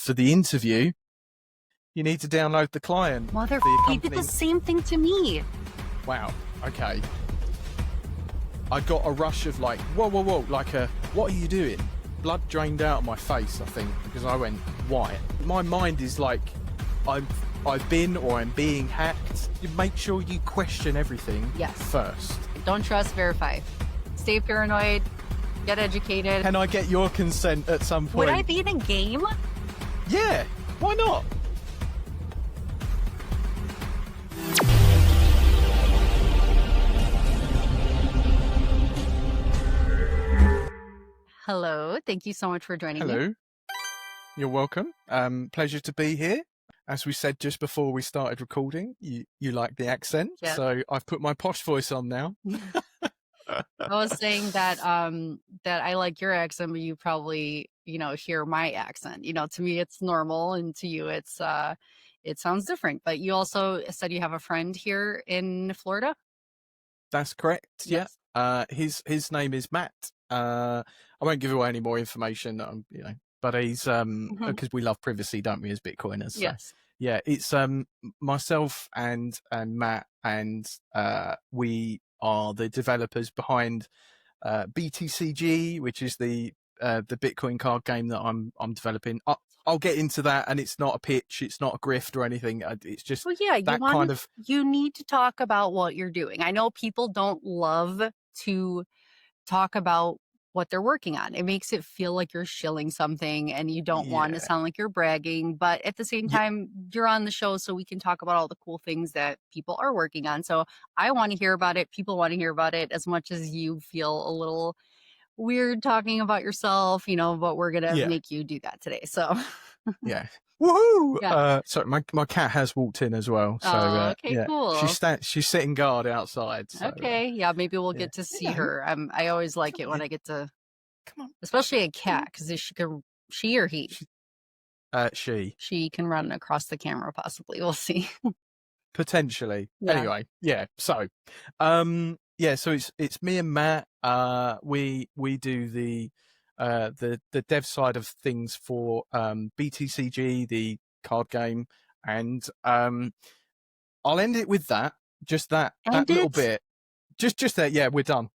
for the interview, you need to download the client. He did the same thing to me. Wow. Okay. I got a rush of like, whoa, whoa, whoa, like a, what are you doing? Blood drained out of my face, I think, because I went, why? My mind is like, I've been or I'm being hacked. You make sure you question everything first. Don't trust, verify. Stay paranoid, get educated. Can I get your consent at some point? Would I be in a game? Yeah, why not? Hello, thank you so much for joining me. Hello, you're welcome. Pleasure to be here. As we said just before we started recording, you like the accent, so I've put my posh voice on now. I was saying that that I like your accent, but you probably hear my accent. To me it's normal, and to you it's it sounds different. But you also said you have a friend here in Florida. That's correct. Yes. Yeah. His name is Matt. I won't give away any more information. But he's because we love privacy, don't we, as Bitcoiners? So, yes. Yeah, it's myself and Matt, and we are the developers behind BTCG, which is the Bitcoin card game that I'm developing. I'll get into that, and it's not a pitch, it's not a grift or anything. It's just you need to talk about what you're doing. I know people don't love to talk about what they're working on. It makes it feel like you're shilling something, and you don't want to sound like you're bragging, but at the same time, you're on the show, so we can talk about all the cool things that people are working on. So I want to hear about it. People want to hear about it as much as you feel a little weird talking about yourself, but we're going to make you do that today. So yeah. Woohoo! Yeah. Sorry, my cat has walked in as well. So okay, cool. She's sitting guard outside. So, okay, yeah, maybe we'll get to see her. I always like it when I get to, come on, especially a cat, because she or he, she can run across the camera. Possibly, we'll see. Potentially. Yeah. Anyway, yeah. So, so it's me and Matt. We do the dev side of things for BTCG, the card game, and I'll end it with that. Just that little bit. Just that. Yeah, we're done.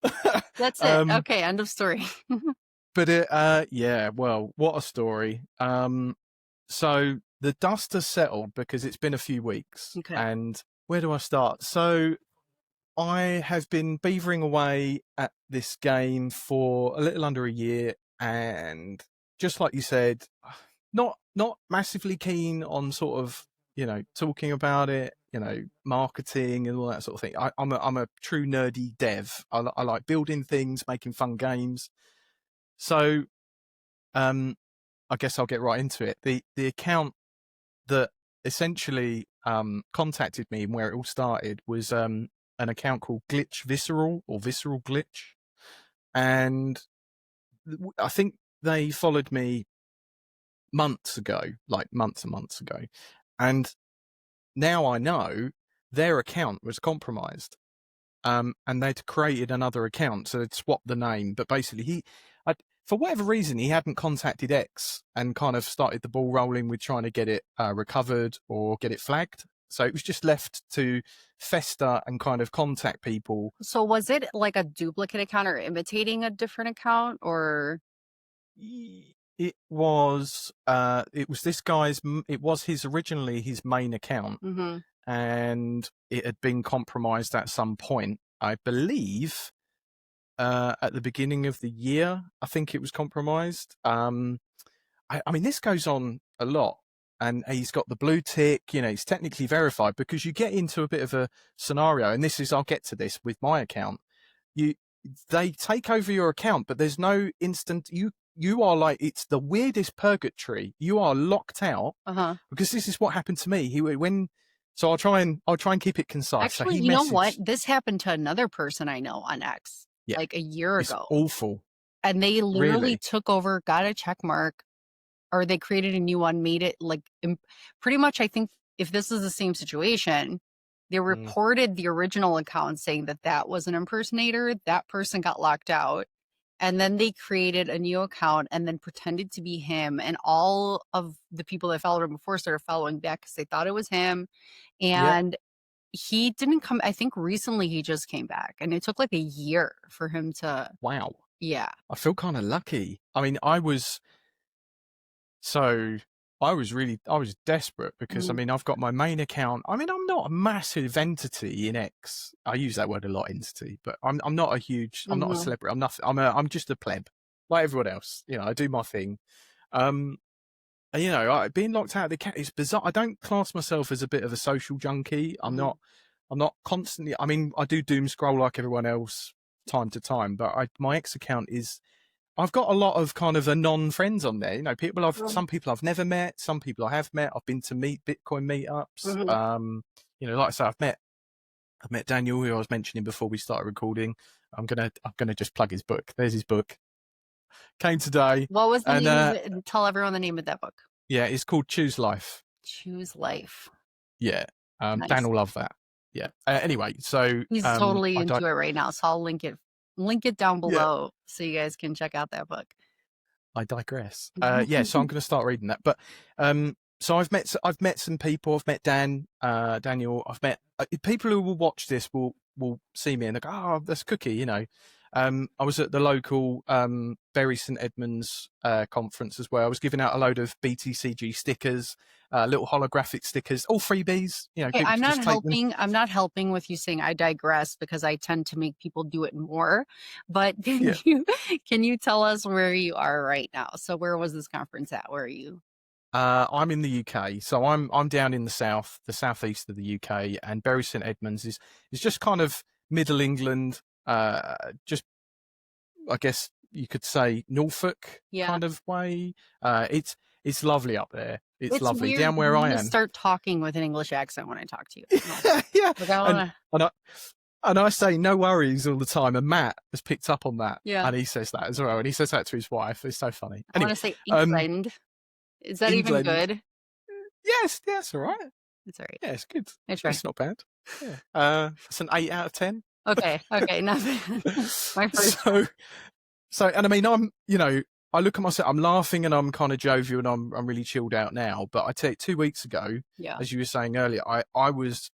That's it. Okay, end of story. But well, what a story. So the dust has settled because it's been a few weeks. Okay. And where do I start? So I have been beavering away at this game for a little under a year, and just like you said, not massively keen on sort of, talking about it, marketing and all that sort of thing. I'm a true nerdy dev. I like building things, making fun games. So I guess I'll get right into it. The account that essentially contacted me and where it all started was an account called Glitch Visceral, or Visceral Glitch. And I think they followed me months ago, like months and months ago. And now I know their account was compromised. And they'd created another account, so they'd swapped the name. But basically, for whatever reason, he hadn't contacted X and kind of started the ball rolling with trying to get it recovered or get it flagged. So it was just left to fester and kind of contact people. So was it like a duplicate account or imitating a different account, or? It was this guy's, it was originally his main account, and it had been compromised at some point, I believe, at the beginning of the year. I think it was compromised. I mean, this goes on a lot. And he's got the blue tick, he's technically verified, because you get into a bit of a scenario, and I'll get to this with my account. They take over your account, but there's no instant, you are like, it's the weirdest purgatory. You are locked out, because this is what happened to me. So I'll try and keep it concise. Actually, so you know what? This happened to another person I know on X, like a year ago. It's awful. And they literally took over, got a check mark, or they created a new one, made it like pretty much. I think if this is the same situation, they reported the original account saying that was an impersonator. That person got locked out, And then they created a new account and then pretended to be him. And all of the people that followed him before started following back because they thought it was him. Yep. And he didn't come. I think recently he just came back, and it took like a year for him to. Wow. Yeah. I feel kind of lucky. I mean, I was desperate because I mean, I've got my main account. I mean, I'm not a massive entity in X. I use that word a lot, entity, but I'm not a huge, I'm not a celebrity. I'm nothing. I'm just a pleb like everyone else. You know, I do my thing. And, you know, being locked out of the account is bizarre. I don't class myself as a bit of a social junkie. I'm not constantly, I mean, I do doom scroll like everyone else time to time, but my X account is, I've got a lot of kind of non-friends on there. You know, some people I've never met, some people I have met. I've been to Bitcoin meetups. You know, like I say, I've met Daniel, who I was mentioning before we started recording. I'm gonna just plug his book. There's his book. Came today. What was the name of it? Tell everyone the name of that book. Yeah, it's called Choose Life. Choose Life. Yeah. Nice. Dan will love that. Yeah. Anyway, so he's totally into it right now. So I'll link it down below so you guys can check out that book. I digress. Yeah, so I'm going to start reading that. But so I've met some people. I've met Daniel. I've met people who will watch this will see me and they go, "Oh, that's Cookie," you know. I was at the local Bury St Edmunds conference as well. I was giving out a load of BTCG stickers, little holographic stickers, all freebies. You know, hey, I'm not helping with you saying I digress because I tend to make people do it more. But can you tell us where you are right now? So where was this conference at? Where are you? I'm in the UK, so I'm down in the southeast of the UK, and Bury St Edmunds is just kind of Middle England. Just, I guess you could say Norfolk kind of way. It's lovely up there. It's lovely weird. Down where I am. Start talking with an English accent when I talk to you. Yeah, like and I say no worries all the time, and Matt has picked up on that. Yeah, and he says that as well, and he says that to his wife. It's so funny. I want to say England. Is that England. even good? Yes, all right. It's all right. Yeah, it's good. It's not bad. Yeah. It's an 8 out of 10. Okay, nothing. My first. So, and I mean, I look at myself, I'm laughing and I'm kind of jovial and I'm really chilled out now. But I tell you, 2 weeks ago, as you were saying earlier, I was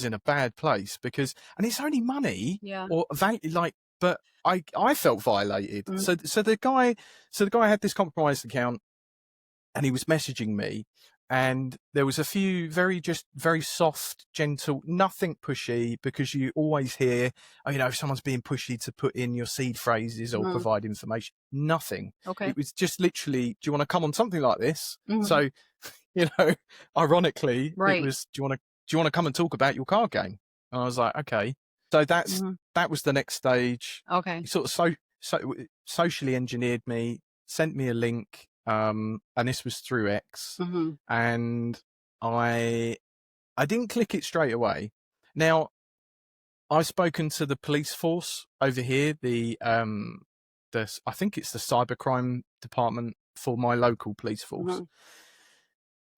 in a bad place because, and it's only money, or but I felt violated. So the guy had this compromised account, and he was messaging me. And there was a few very soft, gentle, nothing pushy, because you always hear, if someone's being pushy to put in your seed phrases or provide information, nothing. Okay. It was just literally, do you want to come on something like this? So, ironically, it was, do you want to come and talk about your card game? And I was like, okay. So that was the next stage. Okay. He sort of socially engineered me, sent me a link. And this was through X, and I didn't click it straight away. Now, I've spoken to the police force over here, I think it's the cybercrime department for my local police force.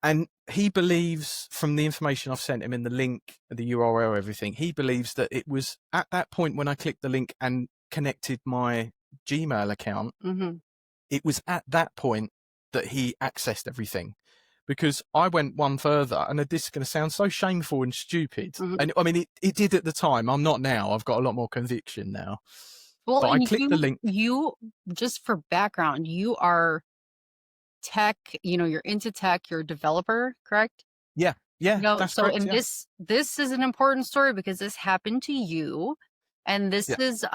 And he believes, from the information I've sent him in the link, the URL, everything, he believes that it was at that point when I clicked the link and connected my Gmail account, it was at that point that he accessed everything, because I went one further, and this is going to sound so shameful and stupid. And I mean, it did at the time. I'm not now. I've got a lot more conviction now. Well, but I clicked the link. You, just for background, you are tech, you're into tech, you're a developer, correct? Yeah. That's so correct, this is an important story because this happened to you, and this is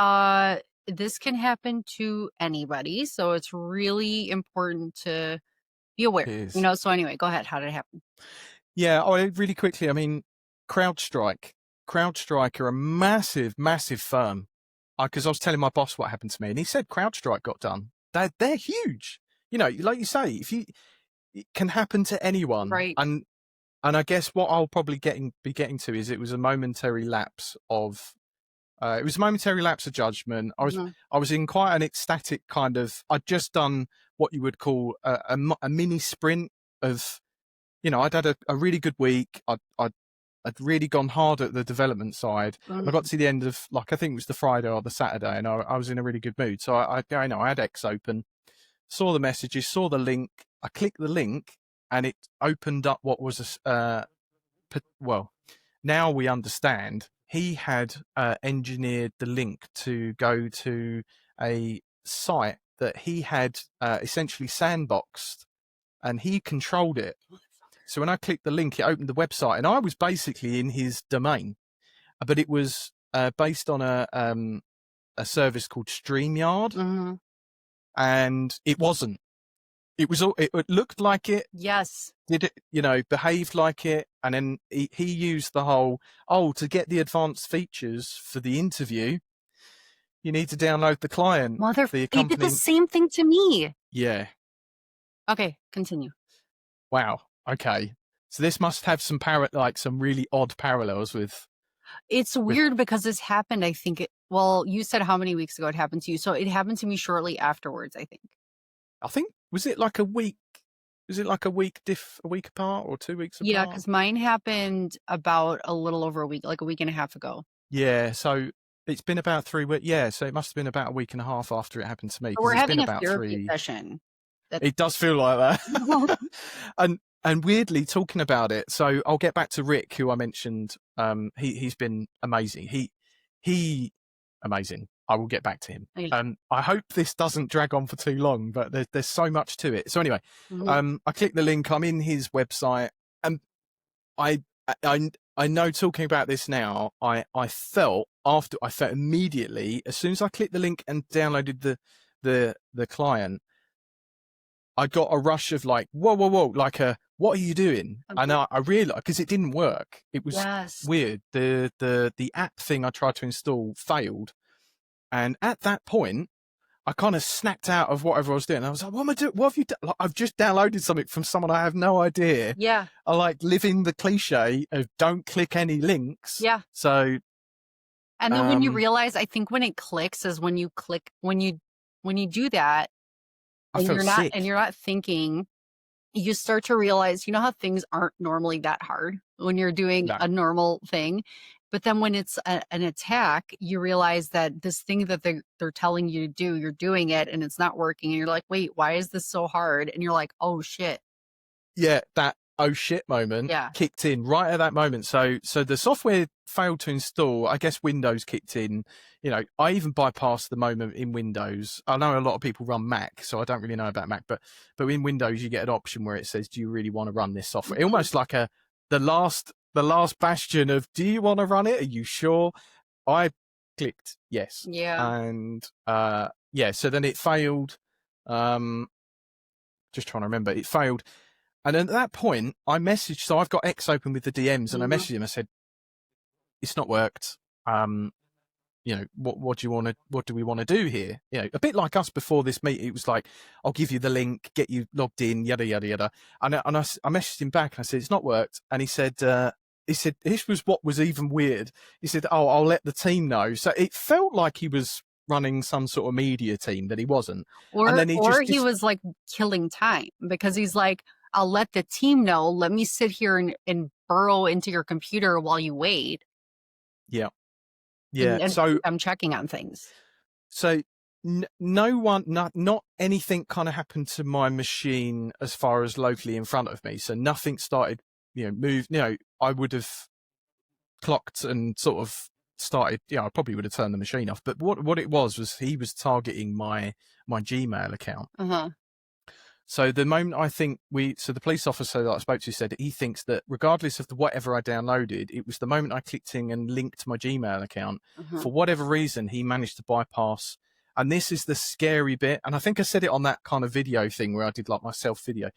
this can happen to anybody, so it's really important to be aware. So anyway, go ahead. How did it happen? Yeah, really quickly, I mean, CrowdStrike are a massive firm, because I was telling my boss what happened to me, and he said CrowdStrike got done. They're huge. Like you say, it can happen to anyone, right? And I guess what I'll probably be getting to is, it was a momentary lapse of judgment. I was in quite an ecstatic kind of, I'd just done what you would call a mini sprint of, I'd had a really good week. I'd I'd really gone hard at the development side. And I got to the end of, like, I think it was the Friday or the Saturday, and I was in a really good mood. So I had X open, saw the messages, saw the link. I clicked the link, and it opened up what was well, now we understand he had engineered the link to go to a site that he had essentially sandboxed, and he controlled it. So when I clicked the link, it opened the website, and I was basically in his domain, but it was based on a service called StreamYard, and it wasn't. It was. It looked like it. Yes. Did it? Behaved like it, and then he used the whole to get the advanced features for the interview, you need to download the client. They did the same thing to me. Yeah. Okay, continue. Wow. Okay. So this must have some some really odd parallels with. It's weird because this happened, I think. You said how many weeks ago it happened to you? So it happened to me shortly afterwards, I think. Was it like a week? Was it like a week apart or 2 weeks apart? Yeah, because mine happened about a little over a week, like a week and a half ago. Yeah, so it's been about 3 weeks. Yeah, so it must have been about a week and a half after it happened to me. So we're having a therapy session. It does feel like that. And weirdly, talking about it, so I'll get back to Rick, who I mentioned. He's been amazing. He amazing. I will get back to him. I hope this doesn't drag on for too long, but there's so much to it. So anyway, I click the link. I'm in his website, and I know, talking about this now, I felt immediately, as soon as I clicked the link and downloaded the client, I got a rush of like, whoa, like what are you doing? And I realized, because it didn't work. It was weird. The app thing I tried to install failed. And at that point, I kind of snapped out of whatever I was doing. I was like, what am I doing? What have you done? Like, I've just downloaded something from someone I have no idea. Yeah. I like living the cliche of don't click any links. Yeah. So. And then when you realize, I think when it clicks is when you do that, and you're not thinking, you start to realize, how things aren't normally that hard when you're doing a normal thing. But then when it's an attack, you realize that this thing that they're telling you to do, you're doing it and it's not working. And you're like, wait, why is this so hard? And you're like, oh shit. Yeah, that oh shit moment kicked in right at that moment. So the software failed to install. I guess Windows kicked in. I even bypassed the moment in Windows. I know a lot of people run Mac, so I don't really know about Mac, but in Windows you get an option where it says, do you really want to run this software? Almost like the last bastion of, do you want to run it? Are you sure? I clicked yes. Yeah. And so then it failed. Just trying to remember. It failed. And at that point, I messaged, so I've got X open with the DMs, and I messaged him. I said, it's not worked. What do we want to do here? A bit like us before this meet. It was like, I'll give you the link, get you logged in, yada, yada, yada. And I messaged him back and I said, it's not worked. And he said, this was what was even weird. He said, I'll let the team know. So it felt like he was running some sort of media team that he wasn't. Or he was like killing time, because he's like, I'll let the team know. Let me sit here and burrow into your computer while you wait. Yeah. Yeah. And so I'm checking on things. So not anything kind of happened to my machine as far as locally in front of me. So nothing started, moved. I would have clocked and sort of started. I probably would have turned the machine off. But what it was he was targeting my Gmail account. So the moment the police officer that I spoke to said he thinks that regardless of whatever I downloaded, it was the moment I clicked in and linked my Gmail account. For whatever reason, he managed to bypass. And this is the scary bit. And I think I said it on that kind of video thing where I did like my self video.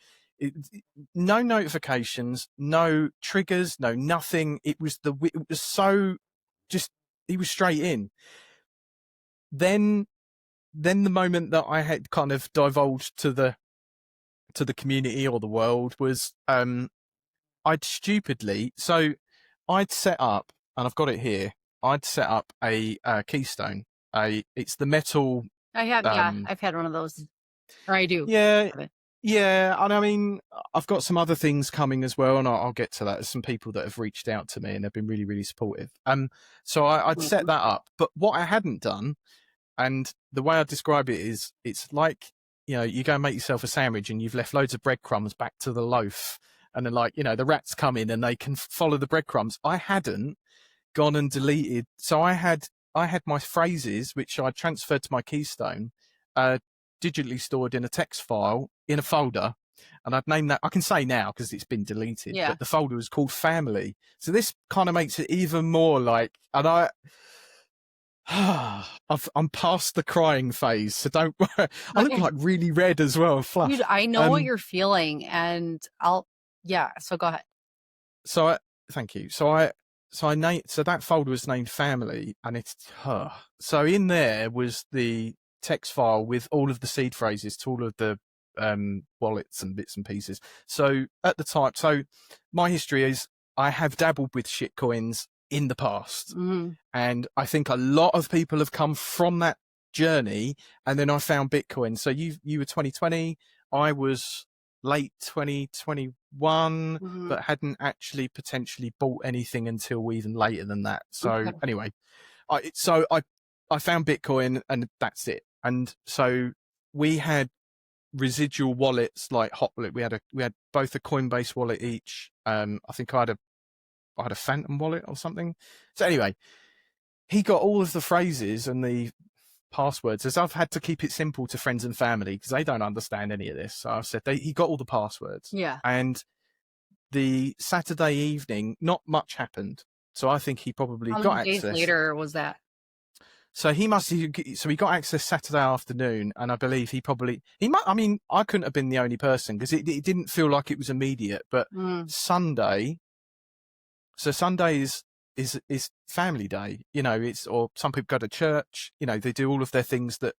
No notifications, no triggers, no nothing. It was so just, he was straight in. Then the moment that I had kind of divulged to the community or the world was I'd set up, and I've got it here, I'd set up a keystone. It's the metal. I have, I've had one of those, or I do. Yeah. And I mean, I've got some other things coming as well, and I'll get to that. There's some people that have reached out to me and they've been really, really supportive. So I'd set that up. But what I hadn't done, and the way I describe it is, it's like, you go and make yourself a sandwich and you've left loads of breadcrumbs back to the loaf. And then, like, the rats come in and they can follow the breadcrumbs. I hadn't gone and deleted. So I had my phrases, which I transferred to my Keystone, digitally stored in a text file in a folder. And I'd named that, I can say now because it's been deleted, but the folder was called Family. So this kind of makes it even more like, and I'm past the crying phase, so don't worry. I look like really red as well, flush. Dude, I know what you're feeling, and so go ahead. Thank you. So that folder was named Family, and it's her. So in there was the text file with all of the seed phrases to all of the wallets and bits and pieces. So at the time, so my history is I have dabbled with shitcoins in the past, and I think a lot of people have come from that journey, and then I found Bitcoin. So you were 2020, I was late 2021, but hadn't actually potentially bought anything until even later than that. So anyway, I found Bitcoin, and that's it. And so we had residual wallets like hot wallet. We had both a Coinbase wallet each. I think I had a Phantom wallet or something. So anyway, he got all of the phrases and the passwords, as I've had to keep it simple to friends and family because they don't understand any of this. So I've said he got all the passwords. Yeah. And the Saturday evening, not much happened. So I think he probably got access. How many days later was that? So he got access Saturday afternoon, and I believe I couldn't have been the only person because it didn't feel like it was immediate, but Sunday. So Sunday is family day, or some people go to church, they do all of their things that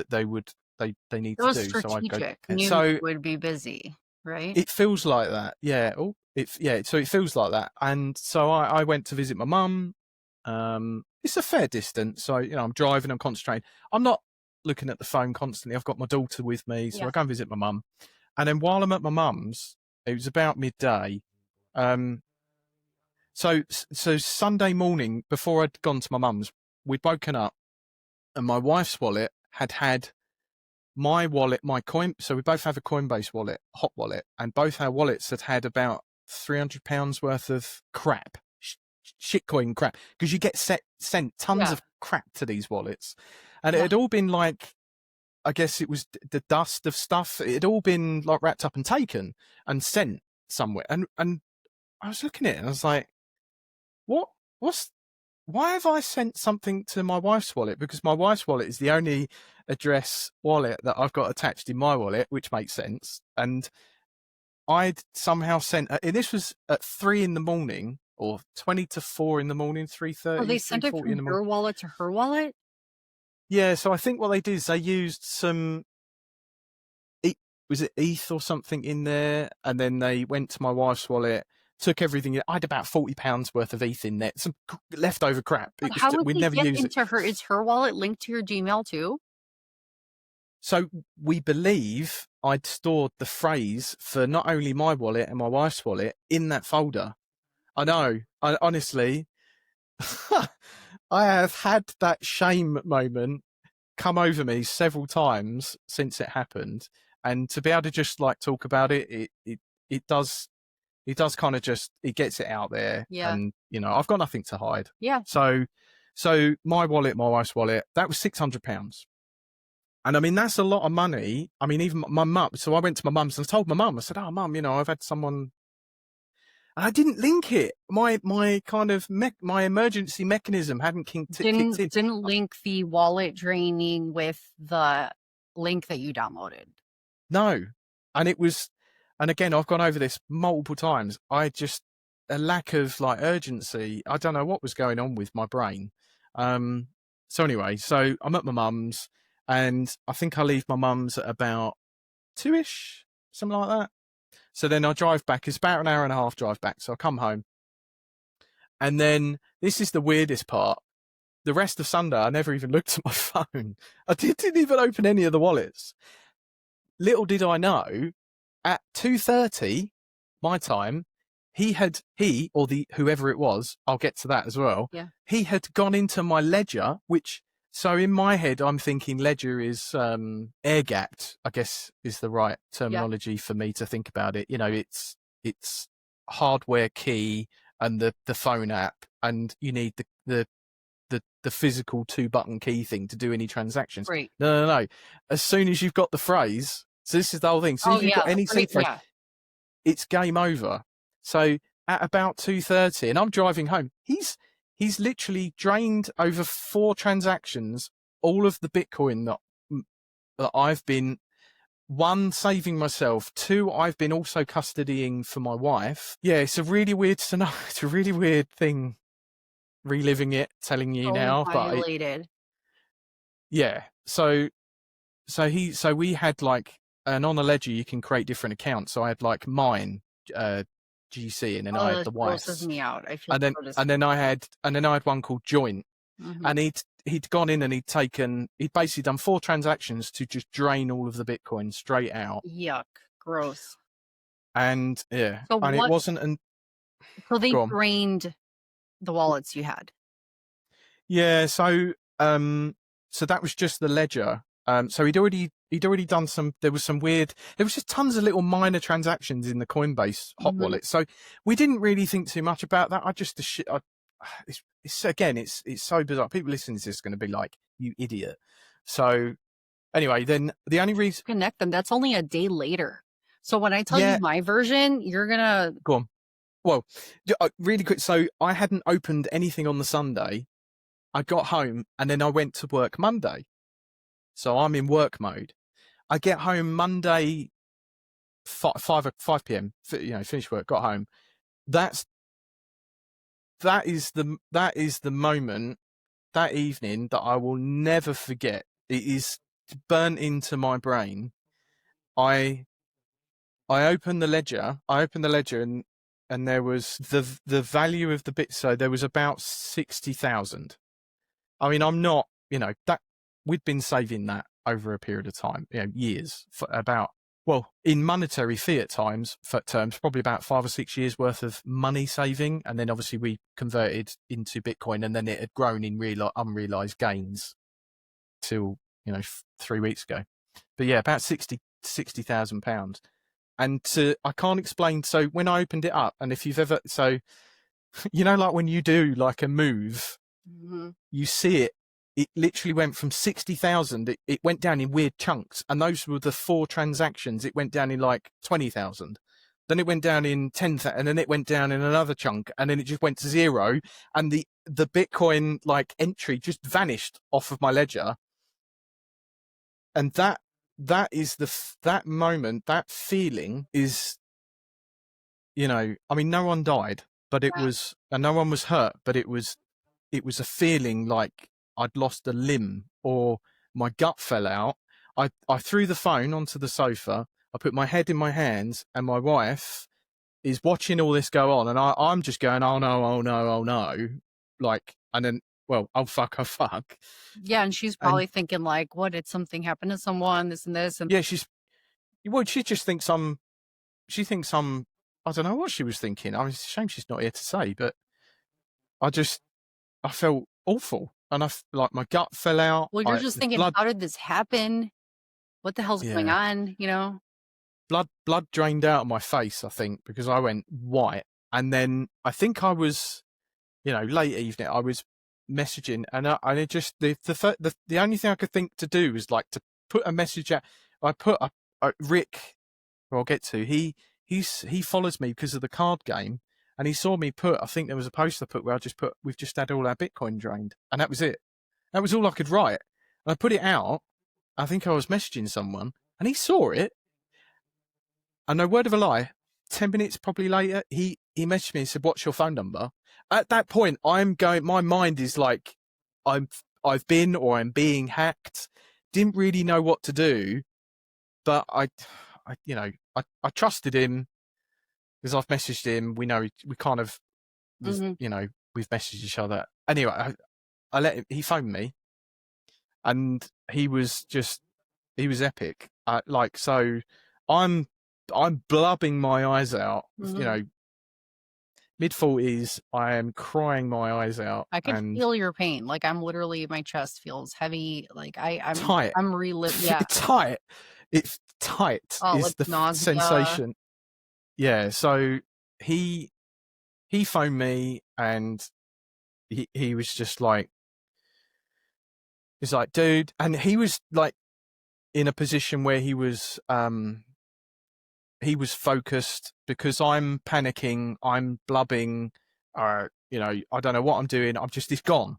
they need to do. Strategic. So you would be busy, right? It feels like that. Yeah. So it feels like that. And so I went to visit my mum. It's a fair distance. So, I'm driving, I'm concentrating. I'm not looking at the phone constantly. I've got my daughter with me. So I go and visit my mum. And then while I'm at my mum's, it was about midday. So Sunday morning, before I'd gone to my mum's, we'd woken up and my wife's wallet had my wallet, my coin. So we both have a Coinbase wallet, hot wallet, and both our wallets had about £300 worth of crap, shitcoin crap, because you get sent tons of crap to these wallets. And it had all been like, I guess it was the dust of stuff. It had all been like wrapped up and taken and sent somewhere. And I was looking at it and I was like, why have I sent something to my wife's wallet? Because my wife's wallet is the only address wallet that I've got attached in my wallet, which makes sense. And I'd somehow sent, and this was at 3 a.m, or 20 to 4 a.m, 3:30. Oh, they sent it from your wallet to her wallet? Yeah, so I think what they did is they used some, was it ETH or something in there? And then they went to my wife's wallet, took everything. I had about £40 worth of ETH in there, some leftover crap. How would they get into her? Is her wallet linked to your Gmail too? So we believe I'd stored the phrase for not only my wallet and my wife's wallet in that folder. I know. Honestly, I have had that shame moment come over me several times since it happened, and to be able to just like talk about it, it does kind of just, it gets it out there. Yeah. And I've got nothing to hide. Yeah. So my wallet, my wife's wallet, that was £600. And I mean, that's a lot of money. I mean, even my mum. So I went to my mum's and I told my mum, I said, "Oh, mum, I've had someone," and I didn't link it. My kind of my emergency mechanism hadn't kicked in. Didn't link the wallet draining with the link that you downloaded. No, and it was, and again, I've gone over this multiple times. I just, a lack of like urgency. I don't know what was going on with my brain. So anyway, so I'm at my mum's. And I think I leave my mum's at about 2ish, something like that. So then I drive back. It's about an hour and a half drive back. So I come home. And then this is the weirdest part. The rest of Sunday, I never even looked at my phone. I didn't even open any of the wallets. Little did I know, at 2:30 my time, he or the whoever it was, I'll get to that as well. Yeah. He had gone into my ledger, which, so in my head, I'm thinking ledger is air gapped, I guess is the right terminology for me to think about it. You know, it's hardware key and the phone app, and you need the physical 2-button key thing to do any transactions. Right. No. As soon as you've got the phrase, so this is the whole thing. As soon as you've got any seed phrase, it's game over. So at about 2:30, and I'm driving home, he's literally drained over 4 transactions all of the Bitcoin that I've been, 1, saving myself, 2, I've been also custodying for my wife. Yeah, it's a really weird scenario. It's a really weird thing, reliving it, telling you now. Violated. Yeah. So we had like, and on a ledger you can create different accounts. So I had like mine, GC, and then I had the wife's. Me out. I feel and then I had one called joint, and he'd gone in and he'd basically done 4 transactions to just drain all of the Bitcoin straight out. Yuck, gross. And yeah, so and it wasn't so they drained the wallets you had. Yeah, so that was just the ledger. So he'd already done there was just tons of little minor transactions in the Coinbase hot wallet. So we didn't really think too much about that. It's so bizarre. People listening to this are going to be like, you idiot. So anyway, then the only reason connect them, that's only a day later. So when I tell you my version, you're gonna go on. Well, really quick. So I hadn't opened anything on the Sunday. I got home and then I went to work Monday. So I'm in work mode. I get home Monday, 5 p.m. Finished work, got home. That is the moment, that evening, that I will never forget. It is burnt into my brain. I opened the ledger. And there was the value of the bit. So there was about 60,000. I mean, I'm not, that we'd been saving that over a period of time, years, for about, well, in monetary fiat terms, probably about 5 or 6 years worth of money saving. And then obviously we converted into Bitcoin, and then it had grown in unrealized gains till, 3 weeks ago. But yeah, about 60,000 pounds. And I can't explain. So when I opened it up, and if you've ever, like when you do like a move, you see it literally went from 60,000. It went down in weird chunks. And those were the 4 transactions. It went down in like 20,000. Then it went down in 10,000, and then it went down in another chunk, and then it just went to 0. And the Bitcoin like entry just vanished off of my ledger. And that is that moment, that feeling is, I mean, no one died, but it was, and no one was hurt, but it was a feeling like I'd lost a limb, or my gut fell out. I threw the phone onto the sofa. I put my head in my hands, and my wife is watching all this go on, and I'm just going, oh no, like, and then, well, oh fuck. Yeah, and she's probably thinking like, what, did something happen to someone, this and this? And yeah, she just thinks I don't know what she was thinking. I mean, it's a shame she's not here to say, but I felt awful, and like my gut fell out. Well, you're just thinking, how did this happen? What the hell's going on? Blood drained out of my face, I think, because I went white. And then I think I was, late evening, I was messaging, and it just, the only thing I could think to do was like to put a message out. I put Rick, who I'll get to, he follows me because of the card game, and he saw me I think there was a post I put where I just put, we've just had all our Bitcoin drained, and that was it. That was all I could write. And I put it out. I think I was messaging someone, and he saw it. And no word of a lie, 10 minutes probably later, he messaged me and said, what's your phone number? At that point, my mind is like, I've been, or I'm being hacked. Didn't really know what to do, but I trusted him because I've messaged him. We know we kind of, we've messaged each other. Anyway, I let him, he phoned me, and he was epic. So I'm blubbing my eyes out. Mhm. You know, mid-40s. I am crying my eyes out. I could And feel your pain. Like I'm literally, my chest feels heavy. Like tight. I'm reliving. Yeah. It's tight. It's tight Oh, is like the nausea. sensation. Yeah. So he phoned me, and he was just like, he's like, dude, and he was like in a position where he was focused, because I'm panicking, I'm blubbing, you know, I don't know what I'm doing. I'm just, it's gone.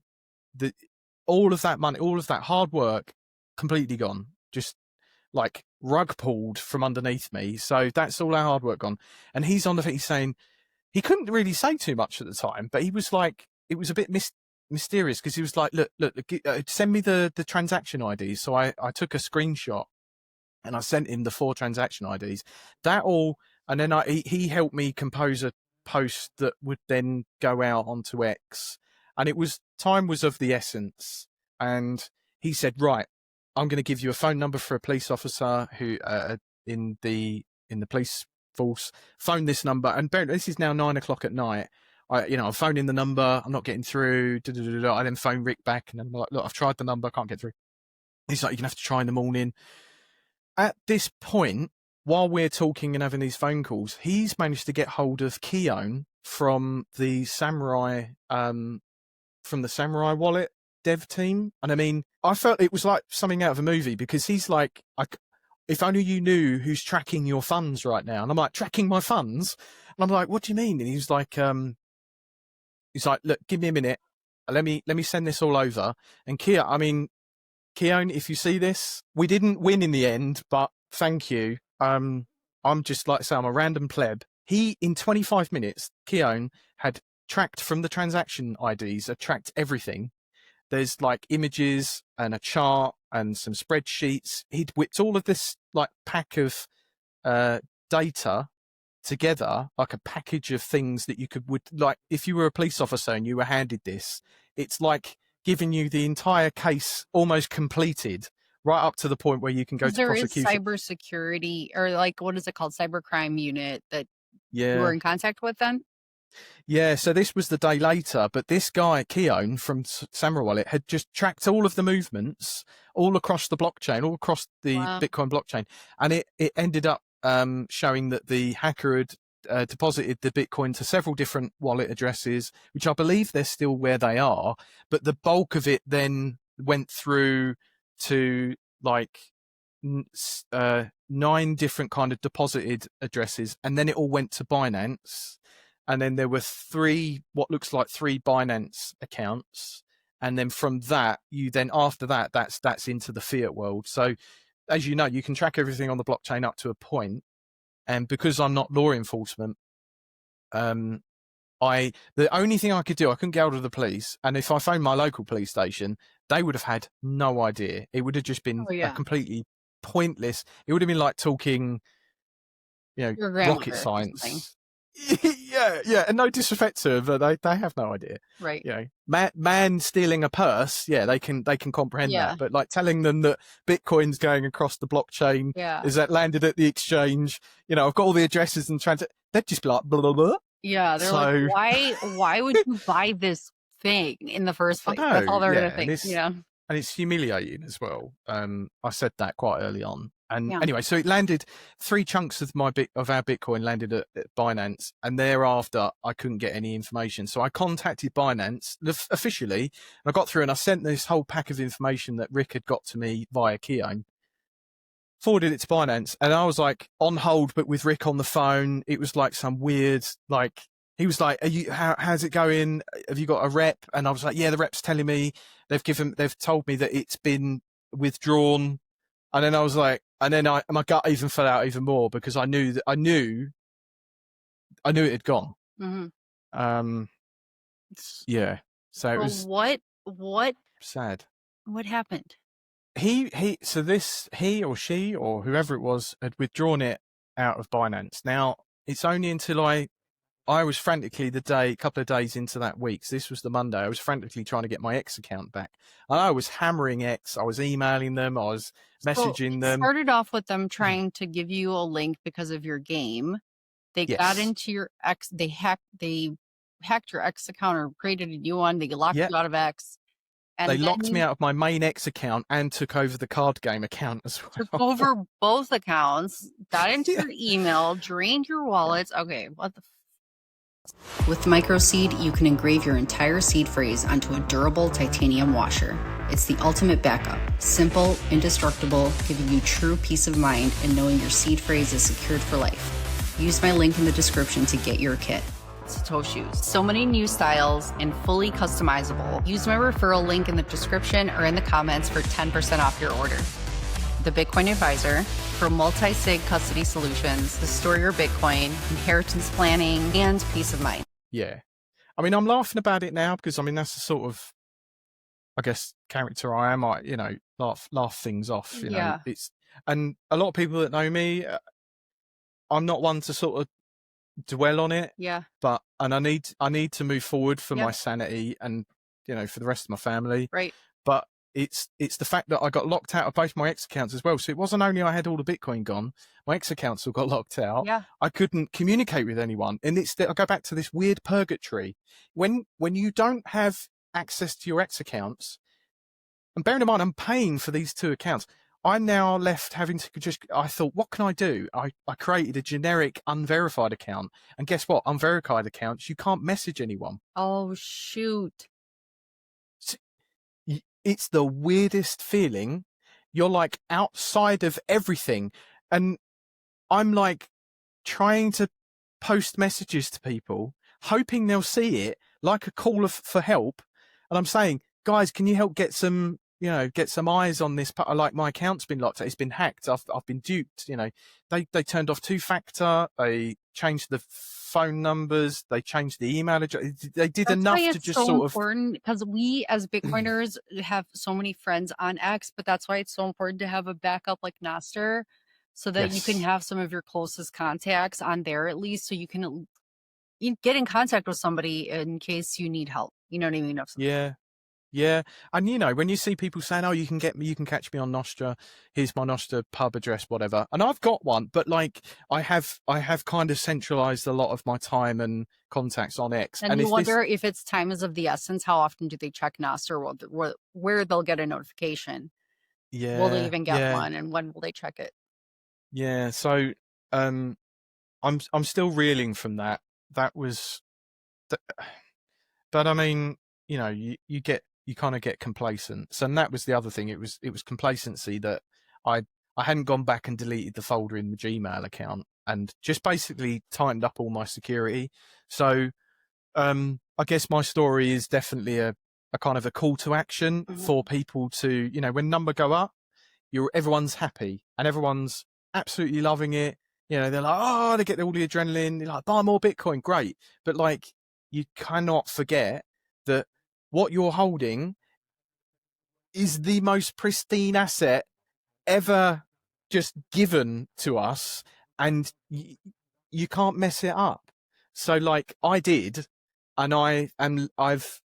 All of that money, all of that hard work, completely gone. Just like rug pulled from underneath me. So that's all our hard work gone. And he's on the thing, he's saying, he couldn't really say too much at the time, but he was like, it was a bit mysterious, because he was like, look, send me the transaction IDs. So I took a screenshot and I sent him the 4 transaction IDs. That all, and then he helped me compose a post that would then go out onto X. And time was of the essence. And he said, right, I'm going to give you a phone number for a police officer who in the police force. Phone this number, and this is now 9 o'clock at night. I'm phoning the number, I'm not getting through. I then phone Rick back, and I'm like, look, I've tried the number, can't get through. He's like, you're gonna have to try in the morning. At this point, while we're talking and having these phone calls, he's managed to get hold of Keown from the Samurai wallet dev team. And I mean, I felt it was like something out of a movie, because he's like, if only you knew who's tracking your funds right now. And I'm like, tracking my funds? And I'm like, what do you mean? And he's like, look, give me a minute. Let me send this all over. And Keown, if you see this, we didn't win in the end, but thank you. I'm just like I say, I'm a random pleb. He, in 25 minutes, Keown had tracked from the transaction IDs, had tracked everything. There's like images and a chart and some spreadsheets. He'd whipped all of this like pack of data together, like a package of things that you would like, if you were a police officer and you were handed this, it's like giving you the entire case almost completed, right up to the point where you can go to prosecution. There is cybersecurity, or like, what is it called? Cybercrime unit that you were Yeah. in contact with then? Yeah, so this was the day later, but this guy, Keown from Samurai Wallet, had just tracked all of the movements all across the blockchain, all across the Bitcoin blockchain. And it ended up showing that the hacker had deposited the Bitcoin to several different wallet addresses, which I believe they're still where they are. But the bulk of it then went through to like 9 different kind of deposited addresses. And then it all went to Binance. And then there were 3, what looks like 3 Binance accounts. And then from that, after that, that's into the fiat world. So as you know, you can track everything on the blockchain up to a point. And because I'm not law enforcement, the only thing I could do, I couldn't get hold of the police. And if I phoned my local police station, they would have had no idea. It would have just been a completely pointless. It would have been like talking, rocket science. Yeah, and no disrespect to them, but they have no idea. Right. Man stealing a purse, they can comprehend that. But like telling them that Bitcoin's going across the blockchain, is that landed at the exchange, I've got all the addresses and they'd just be like blah blah blah. Yeah, they're like, why would you buy this thing in the first place? That's all they're gonna think. And it's humiliating as well. I said that quite early on. And anyway, so it landed 3 chunks of our Bitcoin landed at Binance, and thereafter I couldn't get any information. So I contacted Binance officially, and I got through, and I sent this whole pack of information that Rick had got to me via Keown, forwarded it to Binance, and I was like on hold, but with Rick on the phone. It was like some weird, like, he was like, how's it going? Have you got a rep? And I was like, yeah, the rep's telling me they've told me that it's been withdrawn. And then I was like, my gut even fell out even more, because I knew it had gone. Mm-hmm. Yeah. So it was what sad. What happened? He or she or whoever it was had withdrawn it out of Binance. Now it's only until I I was frantically couple of days into that week. So this was the Monday. I was frantically trying to get my X account back. And I was hammering X. I was emailing them. I was messaging it them. started off with them trying to give you a link because of your game. They got into your X. They hacked your X account or created a new one. They locked you out of X. And they locked me out of my main X account and took over the card game account as well. Took over both accounts, got into your email, drained your wallets. Okay, what the With MicroSeed, you can engrave your entire seed phrase onto a durable titanium washer. It's the ultimate backup. Simple, indestructible, giving you true peace of mind and knowing your seed phrase is secured for life. Use my link in the description to get your kit. Satoshus. So many new styles and fully customizable. Use my referral link in the description or in the comments for 10% off your order. The Bitcoin Advisor for multi-sig custody solutions to store your Bitcoin, inheritance planning, and peace of mind. Yeah. I mean, I'm laughing about it now because, I mean, that's the sort of, I guess, character I am. I, you know, laugh things off, you know. And a lot of people that know me, I'm not one to sort of dwell on it. And I need to move forward for my sanity and, you know, for the rest of my family. Right. But it's the fact that I got locked out of both my X accounts as well. So it wasn't only I had all the Bitcoin gone, my X accounts all got locked out. I couldn't communicate with anyone. And I go back to this weird purgatory. When you don't have access to your X accounts, and bearing in mind I'm paying for these two accounts, I'm now left having to I thought, what can I do? I created a generic unverified account. And guess what? Unverified accounts, you can't message anyone. Oh, shoot. It's the weirdest feeling. You're like outside of everything. And I'm like trying to post messages to people, hoping they'll see it like a call for help. And I'm saying, guys, can you help get some, you know, get some eyes on this? Like, my account's been locked. It's been hacked. I've been duped. You know, they turned off 2-factor. They changed the phone numbers. They changed the email address. They did enough to just so sort important, because we as Bitcoiners have so many friends on X, but that's why it's so important to have a backup like Nostr, so that you can have some of your closest contacts on there at least, so you can get in contact with somebody in case you need help. You know what I mean? Yeah. And, you know, when you see people saying, oh, you can catch me on Nostra, here's my Nostra pub address, whatever. And I've got one, but like I have kind of centralized a lot of my time and contacts on X. And you wonder if it's time is of the essence. How often do they check Nostra, where they'll get a notification? Will they even get one? And when will they check it? Yeah. So I'm still reeling from that. That was, but I mean, you know, you kind of get complacent. So, and that was the other thing. It was complacency that I hadn't gone back and deleted the folder in the Gmail account and just basically tightened up all my security. So, I guess my story is definitely a kind of a call to action for people to, you know, when number go up, everyone's happy and everyone's absolutely loving it. You know, they're like, oh, they get all the adrenaline. They're like, buy more Bitcoin, great. But like, you cannot forget that what you're holding is the most pristine asset ever just given to us, and you can't mess it up. So like I did, and I've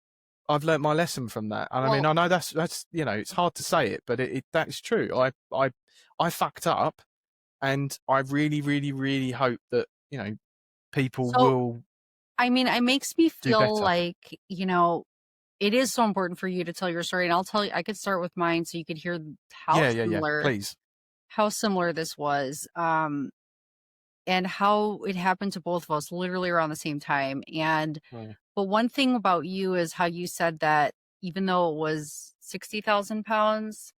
learnt my lesson from that. And I mean, I know that's, you know, it's hard to say it, but that's true. I fucked up, and I really, really, really hope that, you know, people will. I mean, it makes me feel like, you know, it is so important for you to tell your story. And I'll tell you, I could start with mine so you could hear how similar this was. And how it happened to both of us literally around the same time. And, but one thing about you is how you said that even though it was 60,000 pounds.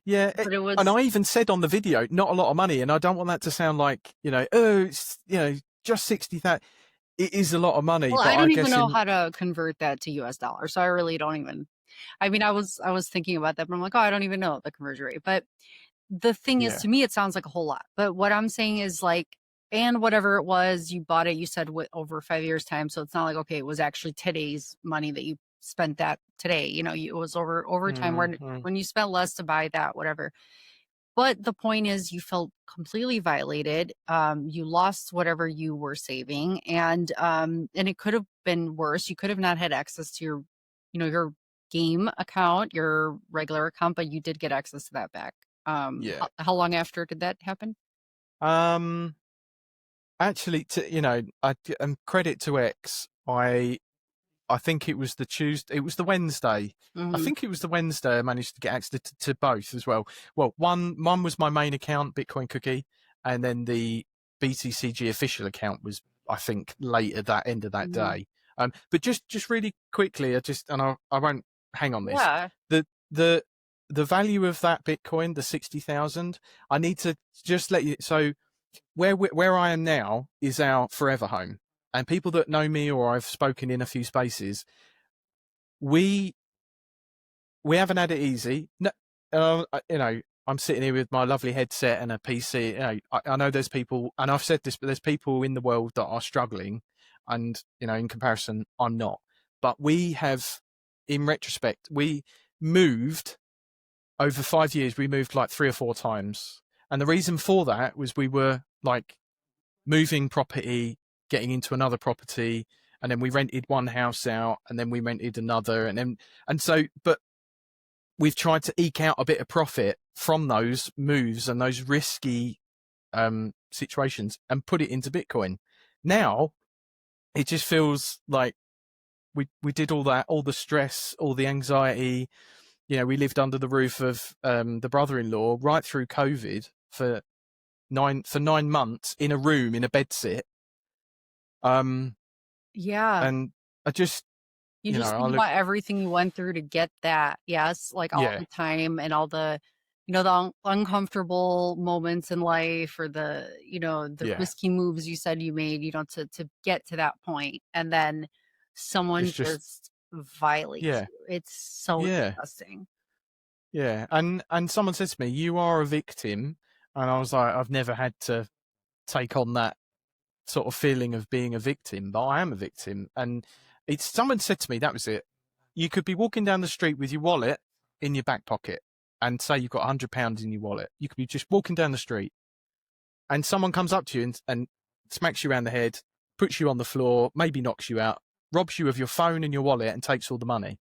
Yeah. But it was, and I even said on the video, not a lot of money. And I don't want that to sound like, you know, oh, it's, you know, just 60,000. It is a lot of money. Well, but I don't even know how to convert that to US dollars. So I really don't even, I mean, I was thinking about that, but I'm like, oh, I don't even know the conversion rate. But the thing is, to me, it sounds like a whole lot. But what I'm saying is like, and whatever it was, you bought it, you said over 5 years time. So it's not like, okay, it was actually today's money that you spent that today. You know, it was over time when you spent less to buy that, whatever. But the point is you felt completely violated. You lost whatever you were saving, and it could have been worse. You could have not had access to your, your game account, your regular account, but you did get access to that back. Yeah. How long after did that happen? Um, Actually, credit to X. I think it was the Tuesday. It was the Wednesday. I Hmm. think it was the Wednesday. I managed to get access to both as well. Well, one was my main account, Bitcoin Cookie, and then the BTCG official account was, I think, later that end of that Hmm. day. But just really quickly, I won't hang on this. Yeah. The the the value of that Bitcoin, the 60,000. I need to just let you. So where I am now is our forever home. And people that know me or I've spoken in a few spaces, we haven't had it easy. No, I'm sitting here with my lovely headset and a PC. I know there's people, and I've said this, but there's people in the world that are struggling, and in comparison, I'm not. But we have, in retrospect, we moved over 5 years. We moved like 3 or 4 times, and the reason for that was we were like moving property, getting into another property, and then we rented one house out, and then we rented another, but we've tried to eke out a bit of profit from those moves and those risky situations and put it into Bitcoin. Now it just feels like we did all that, all the stress, all the anxiety. We lived under the roof of the brother-in-law right through COVID for 9 months in a room in a bedsit. Yeah. And I just, You just I think look, about everything you went through to get that. Yes, like all yeah, the time and all the, the uncomfortable moments in life, or the yeah. risky moves you said you made, to get to that point, and then someone Just, just violates yeah, you. It's so yeah, disgusting. yeah. And someone said to me, "You are a victim," and I was like, "I've never had to take on that sort of feeling of being a victim, but I am a victim." And it's someone said to me, that was it. You could be walking down the street with your wallet in your back pocket, and say you've got £100 in your wallet. You could be just walking down the street, and someone comes up to you and smacks you around the head, puts you on the floor, maybe knocks you out, robs you of your phone and your wallet, and takes all the money.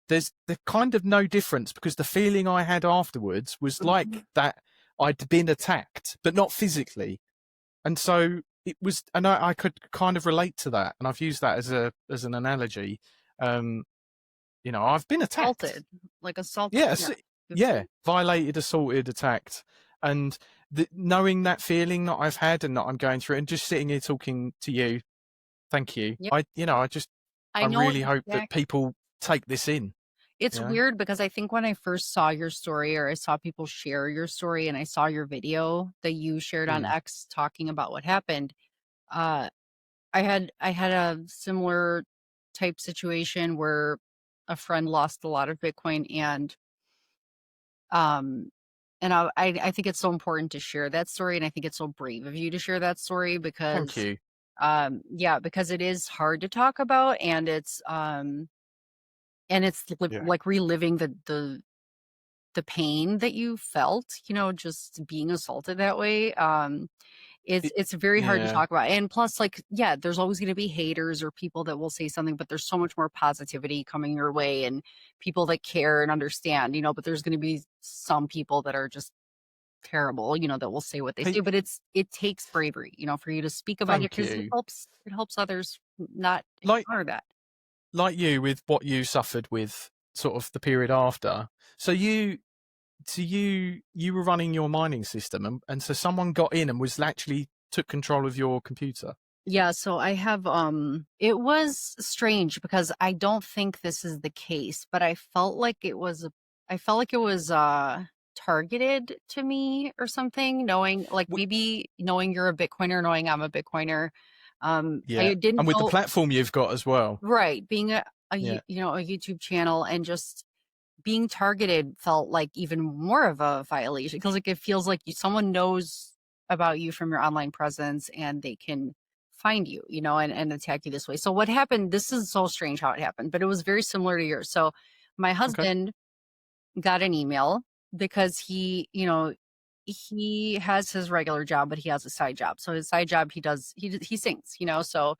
There's kind of no difference, because the feeling I had afterwards was Mhm. like that I'd been attacked, but not physically. And so it was, and I could kind of relate to that. And I've used that as an analogy. Um, I've been attacked. Assaulted, like assaulted. Yeah, Yeah, that's yeah, it. violated, assaulted, attacked. And knowing that feeling that I've had and that I'm going through, and just sitting here talking to you, thank you. Yeah, I I know really hope that exactly. people take this in, It's you know? weird because I think when I first saw your story, or I saw people share your story, and I saw your video that you shared on Mm, X talking about what happened, uh, I had a similar type situation where a friend lost a lot of Bitcoin, um and I think it's so important to share that story, and I think it's so brave of you to share that story thank because you. yeah, because it is hard to talk about, and it's Yeah. like reliving the pain that you felt, just being assaulted that way. It's It, it's very hard to yeah. talk about. And plus, like, yeah, there's always going to be haters or people that will say something, but there's so much more positivity coming your way, and people that care and understand, but there's going to be some people that are just terrible, that will say what they say. Pe- But it takes bravery, for you to speak about it, Thank because it you. helps others not Like encounter that. like you, with what you suffered with sort of the period after. So you were running your mining system, and so someone got in and was actually took control of your computer. Yeah, so I have it was strange because I don't think this is the case, but I felt like it was targeted to me or something, knowing, like, maybe knowing you're a Bitcoiner, knowing I'm a Bitcoiner. Yeah, I didn't and with the know. platform you've got as well. Right, being Yeah, a YouTube channel, and just being targeted felt like even more of a violation, because, like, it feels like someone knows about you from your online presence, and they can find you, and attack you this way. So what happened, this is so strange how it happened, but it was very similar to yours. So my okay. husband got an email because he, you know, he has his regular job, but he has a side job. So his side job, he sings, you know, so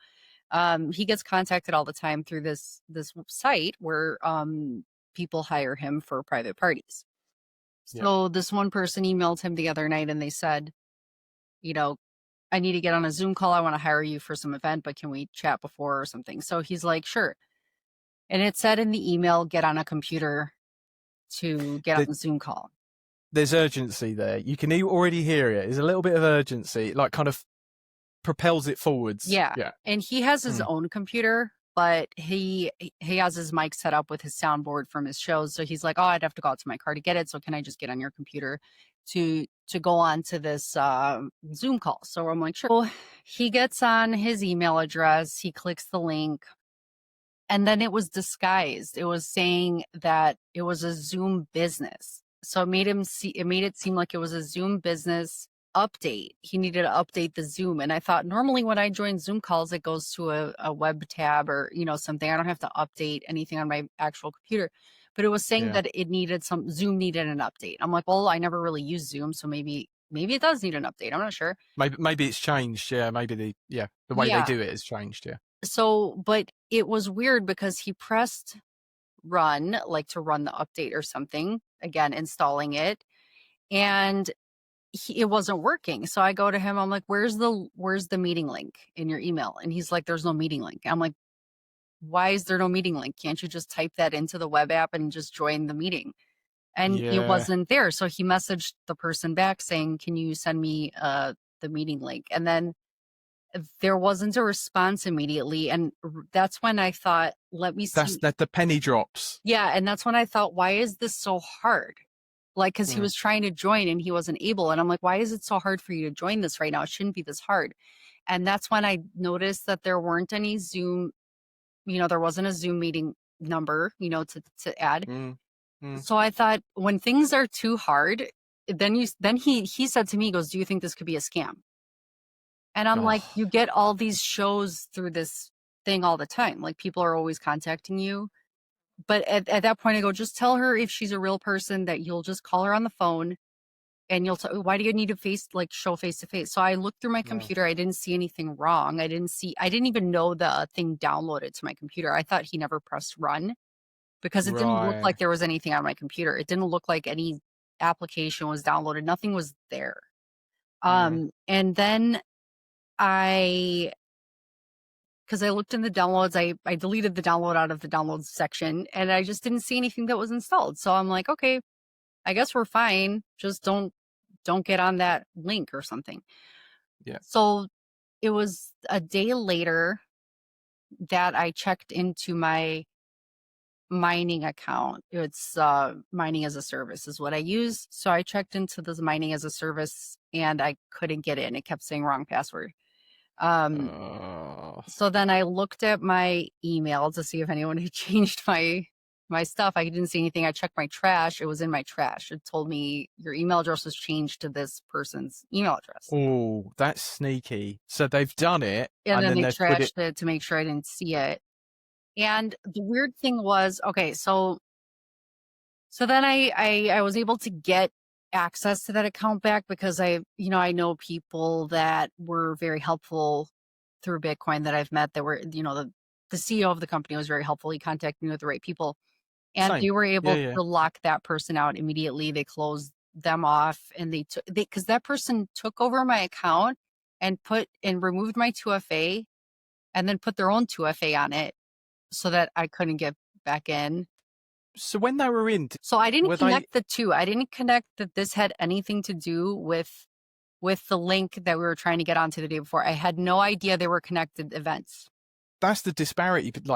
he gets contacted all the time through this site where people hire him for private parties. Yeah. So this one person emailed him the other night and they said, you know, I need to get on a Zoom call. I want to hire you for some event, but can we chat before or something? So he's like, sure. And it said in the email, get on a computer to get on the Zoom call. There's urgency there. You can already hear it. There's a little bit of urgency. It, like, kind of propels it forwards. Yeah. Yeah. And he has his own computer, but he has his mic set up with his soundboard from his shows. So he's like, oh, I'd have to go out to my car to get it. So can I just get on your computer to go on to this Zoom call? So I'm like, sure. So he gets on his email address. He clicks the link. And then it was disguised. It was saying that it was a Zoom business. So it made it seem like it was a Zoom business update. He needed to update the Zoom. And I thought normally when I join Zoom calls, it goes to a web tab or, you know, something. I don't have to update anything on my actual computer. But it was saying that Zoom needed an update. I'm like, well, I never really use Zoom, so maybe it does need an update. I'm not sure. Maybe it's changed. Yeah, maybe the way they do it has changed. Yeah. So, but it was weird because he pressed run, like to run the update or something, again, installing it, and it wasn't working. So I go to him, I'm like, where's the meeting link in your email? And he's like, there's no meeting link. I'm like, why is there no meeting link? Can't you just type that into the web app and just join the meeting? And it wasn't there. So he messaged the person back saying, can you send me the meeting link? And then there wasn't a response immediately. And that's when I thought, let me see. That the penny drops. Yeah. And that's when I thought, why is this so hard? Like, because he was trying to join and he wasn't able. And I'm like, why is it so hard for you to join this right now? It shouldn't be this hard. And that's when I noticed that there weren't any Zoom, you know, there wasn't a Zoom meeting number, you know, to add. So I thought, when things are too hard, then he said to me, he goes, do you think this could be a scam? And I'm like, you get all these shows through this thing all the time. Like, people are always contacting you. But at that point, I go, just tell her if she's a real person that you'll just call her on the phone and you'll tell, why do you need to show face to face? So I looked through my computer. I didn't see anything wrong. I didn't even know the thing downloaded to my computer. I thought he never pressed run because it didn't look like there was anything on my computer. It didn't look like any application was downloaded. Nothing was there. And then because I looked in the downloads, I deleted the download out of the downloads section and I just didn't see anything that was installed. So I'm like, okay, I guess we're fine. Just don't get on that link or something. Yeah. So it was a day later that I checked into my mining account. It's mining as a service is what I use. So I checked into this mining as a service and I couldn't get in. It kept saying wrong password. So then I looked at my email to see if anyone had changed my stuff. I didn't see anything. I checked my trash. It was in my trash. It told me your email address was changed to this person's email address. Oh, that's sneaky. So they've done it. And then they trashed it to make sure I didn't see it. And the weird thing was, okay, so then I was able to get access to that account back because I know people that were very helpful through Bitcoin that I've met that were, you know, the CEO of the company was very helpful. He contacted me with the right people and they were able to lock that person out immediately. They closed them off and because that person took over my account and removed my 2FA and then put their own 2FA on it so that I couldn't get back in. So when they were in, so I didn't connect the two. I didn't connect that this had anything to do with the link that we were trying to get onto the day before. I had no idea they were connected events. That's the disparity, and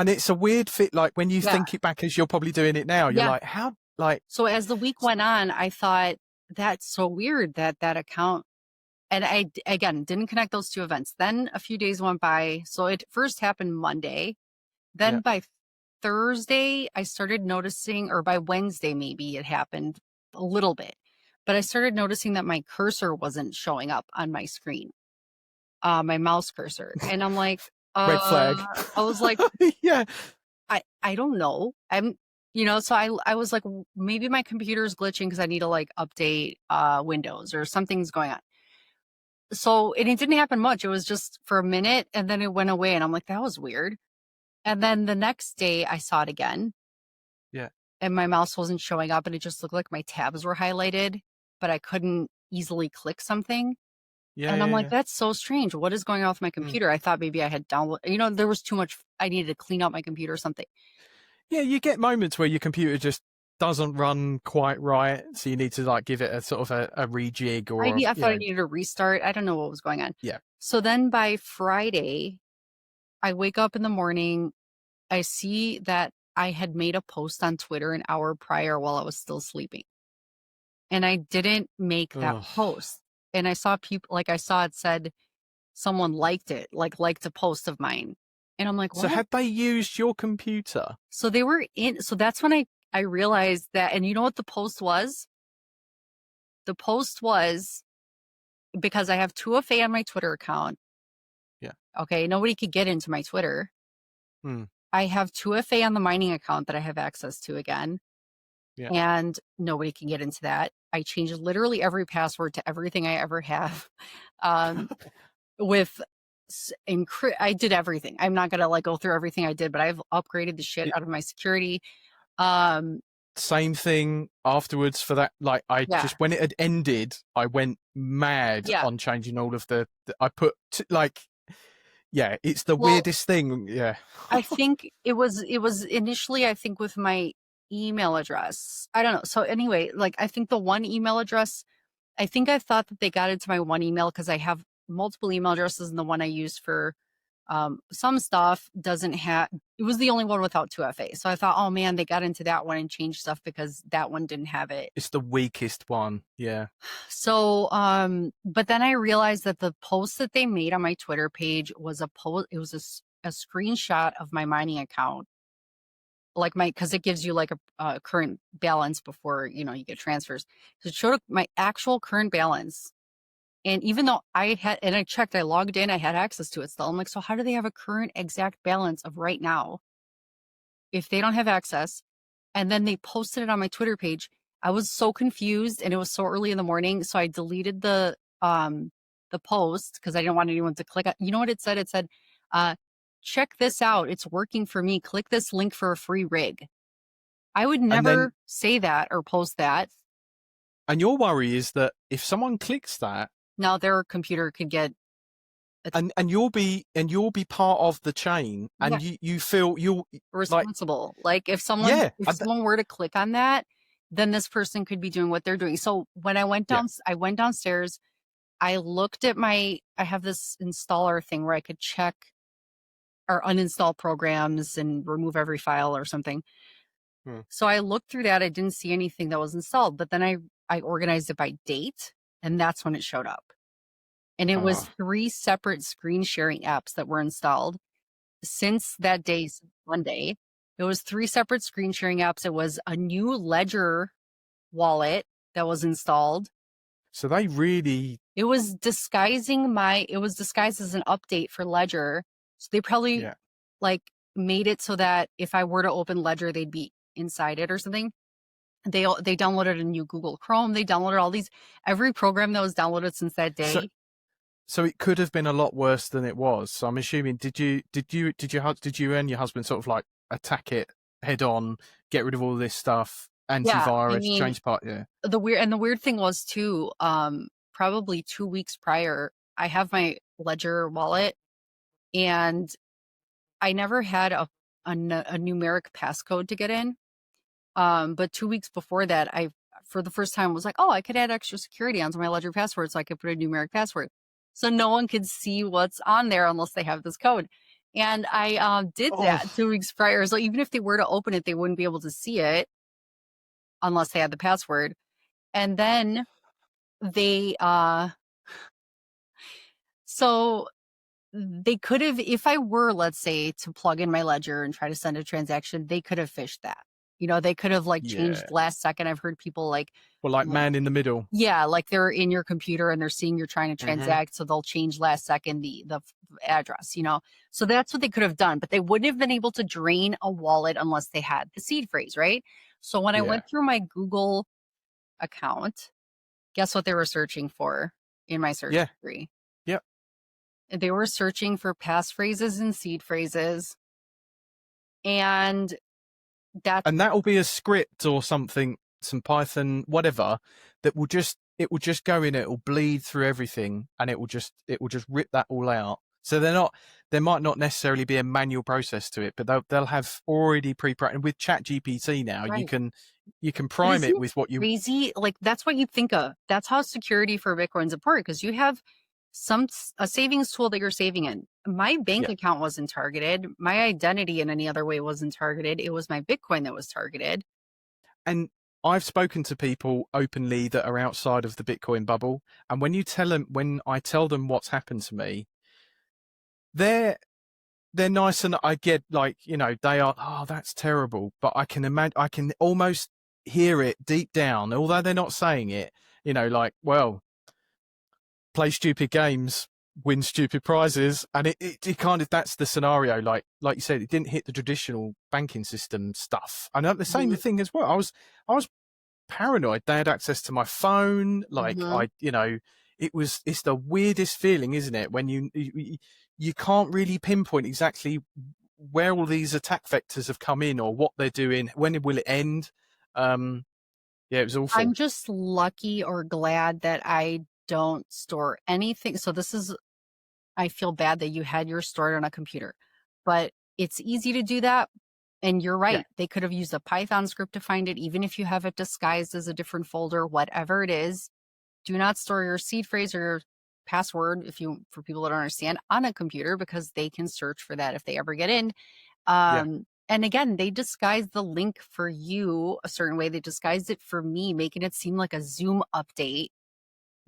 it's a weird fit. Like when you think it back as you're probably doing it now, you're like, how? Like, so as the week went on, I thought that's so weird that account. And I again didn't connect those two events. Then a few days went by. So it first happened Monday. Then by Thursday, I started noticing, or by Wednesday, maybe it happened a little bit, but I started noticing that my cursor wasn't showing up on my screen, my mouse cursor. And I'm like, red flag. I was like, yeah, I don't know. You know, so I was like, maybe my computer's glitching because I need to like update Windows or something's going on. So, and it didn't happen much. It was just for a minute and then it went away. And I'm like, that was weird. And then the next day I saw it again. Yeah. And my mouse wasn't showing up and it just looked like my tabs were highlighted, but I couldn't easily click something. Yeah, And I'm yeah, like, yeah. that's so strange. What is going on with my computer? I thought maybe I had there was too much. I needed to clean out my computer or something. Yeah, you get moments where your computer just doesn't run quite right, so you need to like give it a sort of a rejig or I thought I needed a restart. I don't know what was going on. yeah. So then by Friday, I wake up in the morning. I see that I had made a post on Twitter an hour prior while I was still sleeping. And I didn't make that Ugh. post. And I saw people, like I saw it said someone liked it, liked a post of mine. And I'm like, So what? had they used your computer? So they were so that's when I realized that, and you know what the post was? The post was because I have 2FA on my Twitter account. Yeah. Okay. Nobody could get into my Twitter. Hmm. I have 2FA on the mining account that I have access to again. Yeah. And nobody can get into that. I changed literally every password to everything I ever have. With I did everything. I'm not gonna like go through everything I did, but I've upgraded the shit out of my security. Same thing afterwards for that. Like Yeah. just when it had ended, I went mad Yeah. on changing all of I put yeah, it's the Well, weirdest thing. Yeah. I think it was initially, I think, with my email address. I don't know. So anyway, like I think the one email address, I think I thought that they got into my one email because I have multiple email addresses, and the one I use for some stuff doesn't have, it was the only one without 2FA. So I thought, oh man, they got into that one and changed stuff because that one didn't have it. It's the weakest one. Yeah. So, but then I realized that the post that they made on my Twitter page was it was a screenshot of my mining account. Like because it gives you like a current balance before, you get transfers. So it showed my actual current balance. And even though I checked, I logged in, I had access to it still. I'm like, so how do they have a current exact balance of right now if they don't have access? And then they posted it on my Twitter page. I was so confused and it was so early in the morning. So I deleted the post because I didn't want anyone to click on. You know what it said? It said, check this out. It's working for me. Click this link for a free rig. I would never say that or post that. And your worry is that if someone clicks that, now their computer could get and you'll be part of the chain, and you feel you'll responsible. Like if someone were to click on that, then this person could be doing what they're doing. So when I went downstairs, I looked at I have this installer thing where I could check or uninstall programs and remove every file or something. So I looked through that. I didn't see anything that was installed, but then I organized it by date, and that's when it showed up. And it was 3 separate screen sharing apps that were installed since that day, Monday. It was 3 separate screen sharing apps. It was a new Ledger wallet that was installed. So they really... It was disguised as an update for Ledger. So they probably made it so that if I were to open Ledger, they'd be inside it or something. They downloaded a new Google Chrome. They downloaded every program that was downloaded since that day. So it could have been a lot worse than it was. So I'm assuming, did you and your husband sort of like attack it head on, get rid of all this stuff, antivirus, change part? Yeah. The weird thing was too, probably 2 weeks prior, I have my Ledger wallet, and I never had a numeric passcode to get in. But 2 weeks before that, I, for the first time, was like, oh, I could add extra security onto my Ledger password so I could put a numeric password. So no one could see what's on there unless they have this code. And I did that 2 weeks prior. So even if they were to open it, they wouldn't be able to see it unless they had the password. And then they, so they could have, if I were, let's say, to plug in my Ledger and try to send a transaction, they could have phished that. They could have like Yeah. changed last second. I've heard people like, Well, like man in the middle. yeah, like they're in your computer and they're seeing you're trying to transact, so they'll change last second the address, So that's what they could have done, but they wouldn't have been able to drain a wallet unless they had the seed phrase, right? So when I went through my Google account, guess what they were searching for in my search history? Yep. They were searching for passphrases and seed phrases. And that will be a script or something, some Python, whatever, it will just go in, it will bleed through everything, and it will just rip that all out. So there might not necessarily be a manual process to it, but they'll have already pre-programmed. With ChatGPT now, right. you can prime it with what you crazy. Like that's what you think of. That's how security for Bitcoin is important, because you have a savings tool that you're saving in. My bank account wasn't targeted. My identity in any other way wasn't targeted. It was my Bitcoin that was targeted. And I've spoken to people openly that are outside of the Bitcoin bubble, and when I tell them what's happened to me, they're nice, and I get like, they are, oh, that's terrible, but I can almost hear it deep down, although they're not saying it, like, well, play stupid games, win stupid prizes, and it kind of, that's the scenario. Like you said, it didn't hit the traditional banking system stuff. And they're saying the thing as well. I was paranoid. They had access to my phone. Like it's the weirdest feeling, isn't it? When you can't really pinpoint exactly where all these attack vectors have come in or what they're doing. When will it end? It was awful. I'm just lucky or glad that I don't store anything. So I feel bad that you had yours stored on a computer, but it's easy to do that. And you're right. They could have used a Python script to find it, even if you have it disguised as a different folder, whatever it is. Do not store your seed phrase or your password, for people that don't understand, on a computer, because they can search for that if they ever get in. And again, they disguised the link for you a certain way. They disguised it for me, making it seem like a Zoom update.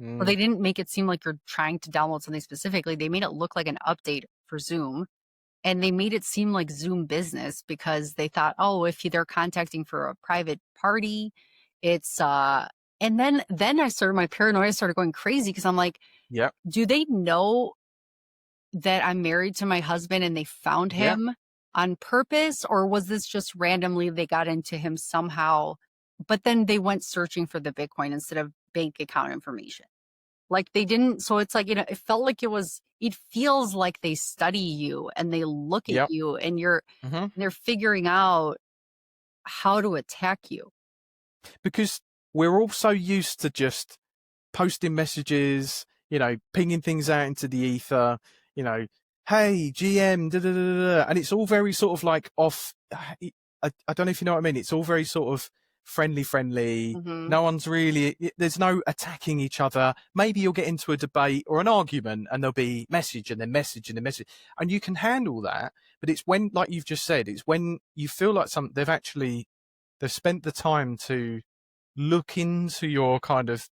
Well, they didn't make it seem like you're trying to download something specifically. They made it look like an update for Zoom. And they made it seem like Zoom business, because they thought, oh, if they're contacting for a private party, it's and then my paranoia started going crazy, because I'm like, do they know that I'm married to my husband and they found him on purpose, or was this just randomly they got into him somehow? But then they went searching for the Bitcoin instead of bank account information. Like they didn't. So it's like, it felt like it feels like they study you and they look at you, and they're figuring out how to attack you. Because we're all so used to just posting messages, pinging things out into the ether, hey, GM, da, da, da, da, and it's all very sort of like off. I don't know if you know what I mean. It's all very sort of friendly. No one's really, there's no attacking each other. Maybe you'll get into a debate or an argument and there'll be message and then message and then message, and you can handle that. But it's when, like you've just said, it's when you feel like they've spent the time to look into your kind of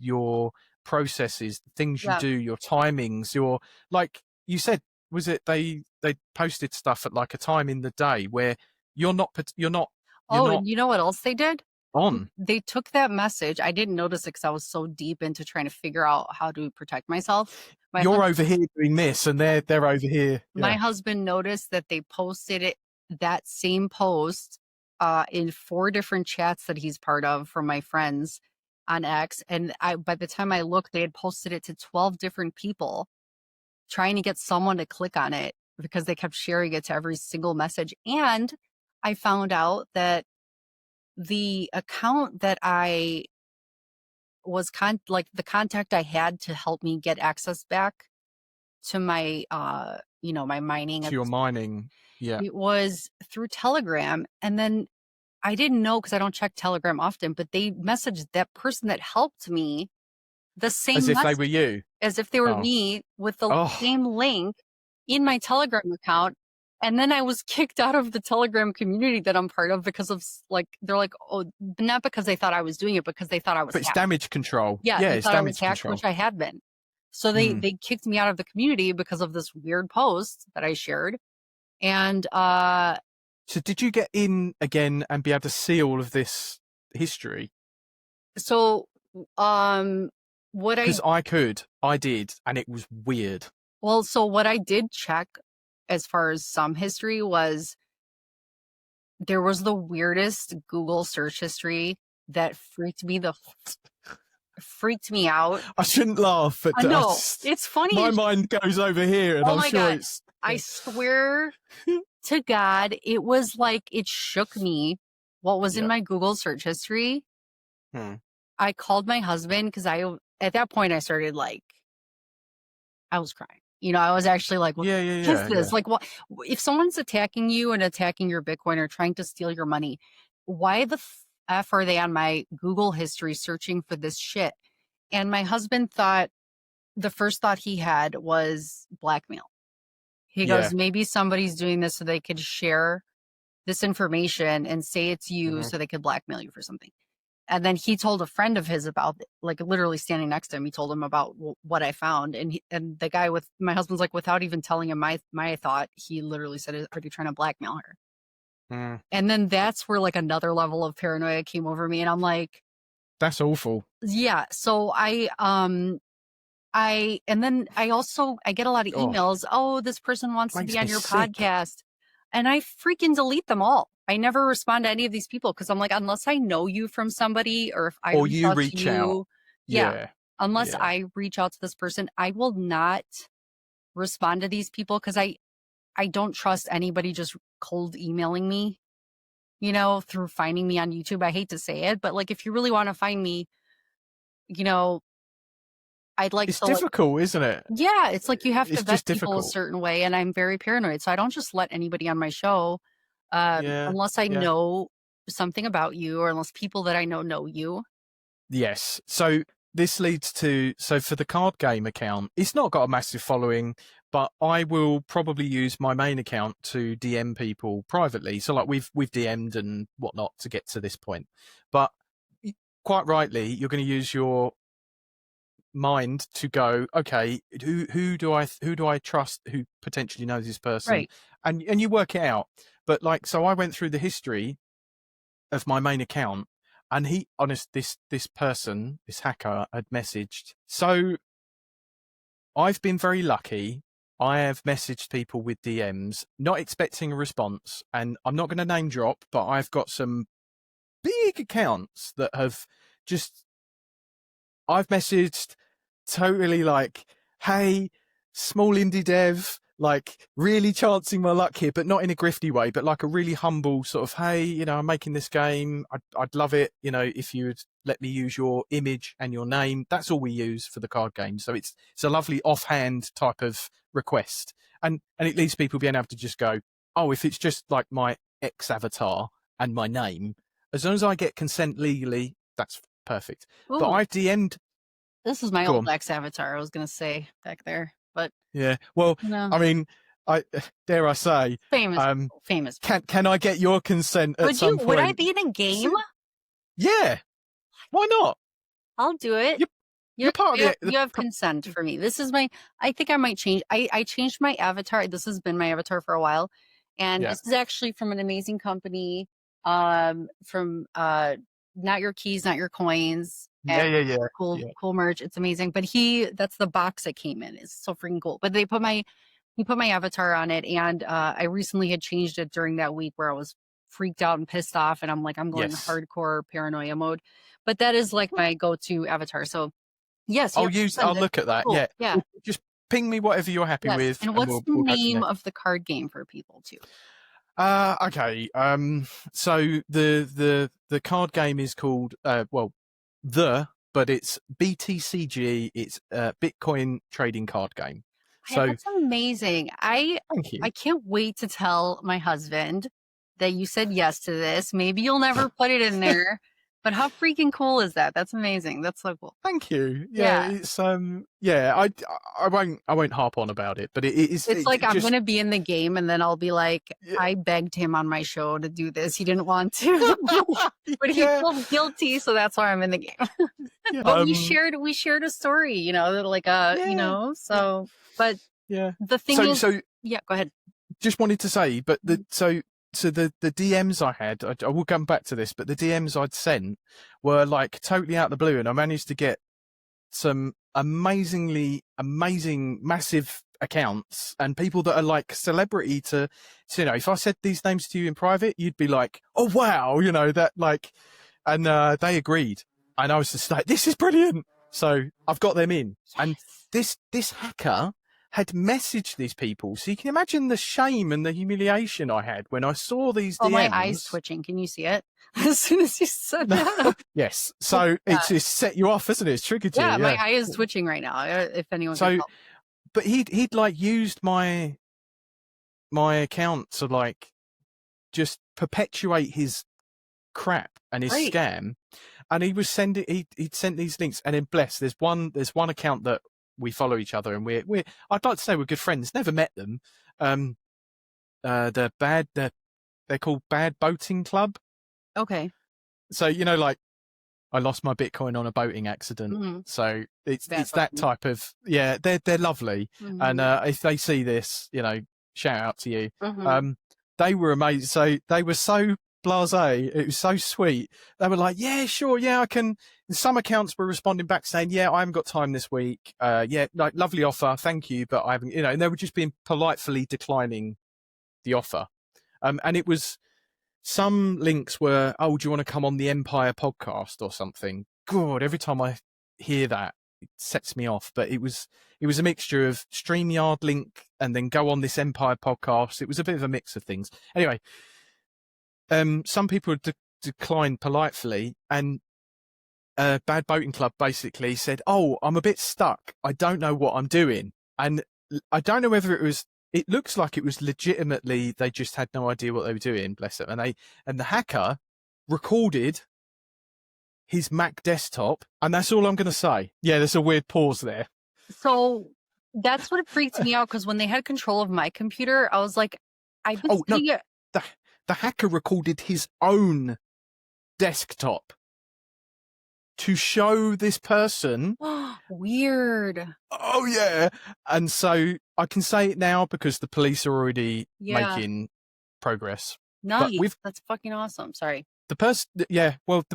your processes, the things you do, your timings, your, like you said, was it they posted stuff at like a time in the day where you're not. And you know what else they did? On. They took that message. I didn't notice it because I was so deep into trying to figure out how to protect myself. You're over here doing this, and they're over here. My husband noticed that they posted that same post in 4 different chats that he's part of from my friends on X. And by the time I looked, they had posted it to 12 different people, trying to get someone to click on it, because they kept sharing it to every single message. And I found out that the account that I was the contact I had to help me get access back to my my mining, to your mining, it was through Telegram. And then I didn't know, because I don't check Telegram often, but they messaged that person that helped me the same as if they were you, as if they were me, with the same link in my Telegram account. And then I was kicked out of the Telegram community that I'm part of, because of they're like, oh, not because they thought I was doing it, because they thought I was. But it's damage control. Yeah, it's damage control, which I had been. So they kicked me out of the community because of this weird post that I shared. And So did you get in again and be able to see all of this history? So, what Because I did, and it was weird. so what I did check as far as some history was there was the weirdest Google search history that freaked me out. I shouldn't laugh, but No, it's funny. My mind goes over here, and Oh I'm my sure God. it's. I swear to God, it was like it shook me. What was in my Google search history? I called my husband because at that point I started like, I was crying. You know, I was actually like, what is this? Like, what if someone's attacking you and attacking your Bitcoin or trying to steal your money? Why the F are they on my Google history searching for this shit? And my husband thought the first thought he had was blackmail. He goes, maybe somebody's doing this so they could share this information and say it's you so they could blackmail you for something. And then he told a friend of his about, like, literally standing next to him, he told him about what I found. And the guy with my husband's like, without even telling him my thought, he literally said, are you trying to blackmail her? And then that's where like another level of paranoia came over me. And I'm like, that's awful. Yeah. So and then I get a lot of emails. Oh, this person wants to be on your podcast. And I freaking delete them all. I never respond to any of these people because I'm like, unless I know you from somebody or if I reach out. Unless I reach out to this person, I will not respond to these people because I don't trust anybody just cold emailing me, you know, through finding me on YouTube. I hate to say it, but like if you really want to find me, you know, I'd like it's difficult, isn't it? Yeah, it's like you have to vet people a certain way, and I'm very paranoid, so I don't just let anybody on my show unless I know something about you or unless people that I know you. Yes. So this leads to, for the card game account, it's not got a massive following, but I will probably use my main account to DM people privately. So like we've DM'd and whatnot to get to this point. But quite rightly, you're going to use your mind to go, okay, who do I trust who potentially knows this person? Right. And you work it out. But like, so I went through the history of my main account, and this person, this hacker, had messaged. So I've been very lucky. I have messaged people with DMs, not expecting a response, and I'm not going to name drop, but I've got some big accounts that have just, I've messaged totally like, hey, small indie dev, like really chancing my luck here, but not in a grifty way, but like a really humble sort of, hey, you know, I'm making this game. I'd love it, you know, if you would let me use your image and your name. That's all we use for the card game. So it's a lovely offhand type of request. And it leaves people being able to just go, oh, if it's just like my X avatar and my name, as long as I get consent legally, that's perfect. Ooh. But I've DM'd. This is my old X avatar, I was going to say back there, but yeah. Well, no. I mean, dare I say, famous. Can I get your consent at some point? Would I be in a game? Yeah. Why not? I'll do it. You're part of it. You have consent for me. This is I think I might change. I changed my avatar. This has been my avatar for a while. And this is actually from an amazing company, from Not Your Keys, Not Your Coins. Yeah. Cool merch. It's amazing. But that's the box it came in. It's so freaking cool. But he put my avatar on it, and I recently had changed it during that week where I was freaked out and pissed off, and I'm like, I'm going hardcore paranoia mode. But that is like my go-to avatar. So yes, I'll look at that. Cool. Yeah. Just ping me whatever you're happy with. And what's the name of the card game for people too? Okay. So the card game is called but it's BTCG. It's a Bitcoin trading card game. So that's amazing. Thank you. I can't wait to tell my husband that you said yes to this. Maybe you'll never put it in there, but how freaking cool is that? That's amazing. That's so cool. Thank you. Yeah. It's I won't harp on about it, but it's like I'm going to be in the game and then I'll be like, I begged him on my show to do this. He didn't want to, but he felt guilty, so that's why I'm in the game. But we shared a story, you know, like you know, so but the thing is, go ahead. Just wanted to say, but so the DMs I had, I will come back to this, but the DMs I'd sent were like totally out of the blue, and I managed to get some amazing, massive accounts and people that are like celebrity to you know, if I said these names to you in private, you'd be like, oh wow, you know, that like, and they agreed, and I was just like, this is brilliant. So I've got them in, and this hacker had messaged these people, so you can imagine the shame and the humiliation I had when I saw these DMs. Oh, my eyes twitching. Can you see it? As soon as you said that. Yes. So it's set you off, isn't it? It's triggered you. Yeah, my eye is twitching right now. If anyone can help. But he'd like used my account to like just perpetuate his crap and his scam, and he was sending he'd sent these links, and then bless, there's one account that we follow each other, and we're I'd like to say we're good friends. Never met them. They're called Bad Boating Club. Okay. So, you know, like, I lost my Bitcoin on a boating accident. Mm-hmm. So it's that type of, yeah, they're lovely. Mm-hmm. And if they see this, you know, shout out to you. Mm-hmm. They were amazing. So they were so blasé. It was so sweet. They were like, yeah, sure. Yeah, I can. And some accounts were responding back saying, yeah, I haven't got time this week. Yeah, like, lovely offer. Thank you. But I haven't, you know, and they were just being politely declining the offer. And it was, some links were, oh, do you want to come on the Empire podcast or something? God, every time I hear that, it sets me off. But it was a mixture of StreamYard link and then go on this Empire podcast. It was a bit of a mix of things. Anyway, some people declined politely, and Bad Boating Club basically said, oh, I'm a bit stuck. I don't know what I'm doing. And I don't know whether it looks like it was legitimately, they just had no idea what they were doing, bless them. And the hacker recorded his Mac desktop, and that's all I'm going to say. Yeah, there's a weird pause there. So that's what freaked me out, because when they had control of my computer, I was like, the hacker recorded his own desktop to show this person. Weird. Oh yeah. And so I can say it now because the police are already making progress. Nice. That's fucking awesome. Sorry. The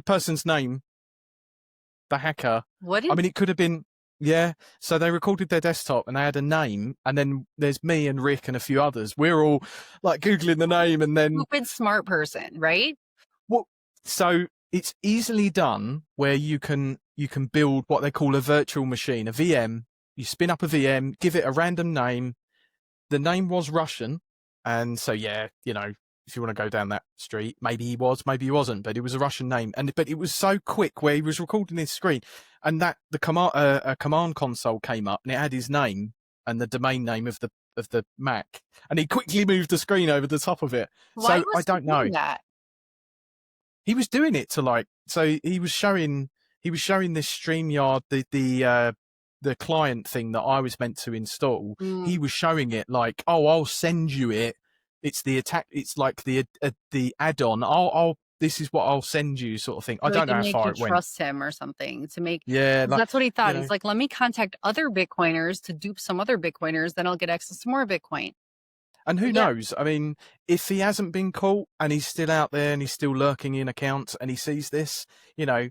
person's name, the hacker. What? I mean, it could have been, yeah. So they recorded their desktop and they had a name, and then there's me and Rick and a few others. We're all like Googling the name, and then stupid smart person, right? Well, so it's easily done where you can build what they call a virtual machine, a VM. You spin up a VM, give it a random name. The name was Russian, and so yeah, you know, if you want to go down that street, maybe he was, maybe he wasn't, but it was a Russian name. But it was so quick where he was recording his screen, and that the command console came up and it had his name and the domain name of the Mac, and he quickly moved the screen over the top of it. Why so I don't know. That? He was doing it to like, so he was showing this StreamYard, the client thing that I was meant to install. He was showing it like, oh, I'll send you it. It's the attack. It's like the add-on. This is what I'll send you, sort of thing. I don't know how far it went. Trust him or something to make. Yeah, like, that's what he thought. You know, he's like, let me contact other Bitcoiners to dupe some other Bitcoiners, then I'll get access to more Bitcoin. And who knows? I mean, if he hasn't been caught and he's still out there and he's still lurking in accounts and he sees this, you know,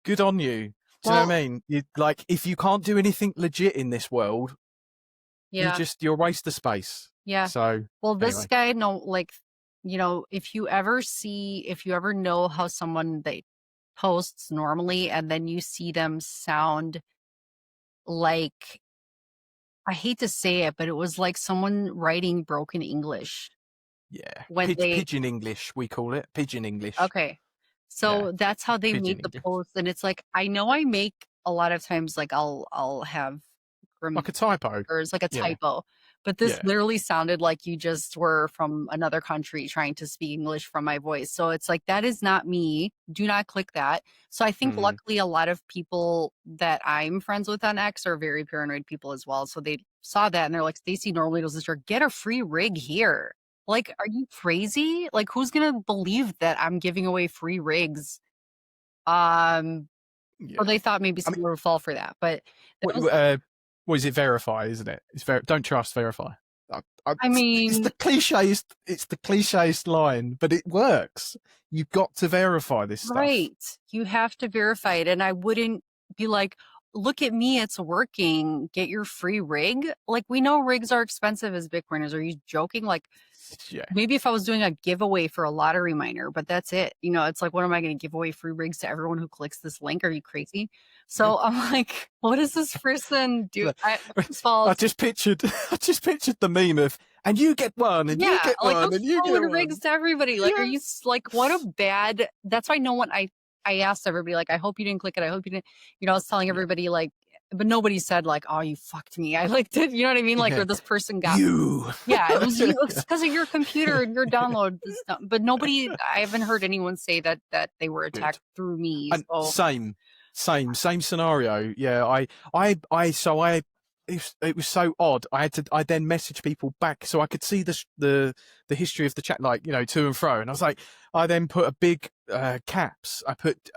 good on you. Do you know what I mean? Like, if you can't do anything legit in this world, you're a waste of space. Yeah. So, this guy, like, you know, if you ever know how someone they posts normally and then you see them sound like, I hate to say it, but it was like someone writing broken English. Yeah. Pigeon English, we call it. Pigeon English. Okay. So that's how they made the post. And it's like, I know I make a lot of times, like I'll have like a typo. Or it's like a typo. But this literally sounded like you just were from another country trying to speak English from my voice. So it's like, that is not me. Do not click that. So I think luckily a lot of people that I'm friends with on X are very paranoid people as well. So they saw that and they're like, Staci normally does this, or get a free rig here. Like, are you crazy? Like, who's going to believe that I'm giving away free rigs? Or they thought maybe someone would fall for that. But what is it? Verify, isn't it? It's don't trust, verify. I It's mean, the clicheist. It's the clicheist line, but it works. You've got to verify this stuff. right. You have to verify it. And I wouldn't be like, look at me, it's working. Get your free rig. Like, we know rigs are expensive as Bitcoiners. Are you joking? Like, Yeah. maybe if I was doing a giveaway for a lottery miner, but that's it. You know, it's like, what am I going to give away free rigs to everyone who clicks this link? Are you crazy? So I'm like, what does this person do? First of all, I just pictured the meme of, and you get one, and you yeah, get like, one, I'm and you get throwing one. rigs to everybody. Like, are you Yes. like, what a bad? That's why no one. I asked everybody, like, I hope you didn't click it. I hope you didn't. You know, I was telling Yeah. everybody, like, but nobody said like, oh, you fucked me. I like did. You know what I mean? Like, Yeah. or this person got you. Yeah, it was you. It's because of your computer and your download. But nobody. I haven't heard anyone say that they were attacked through me. And So same scenario. Yeah, it was so odd. I then message people back so I could see the history of the chat, like, you know, to and fro. And I was like, I then put a big caps. I put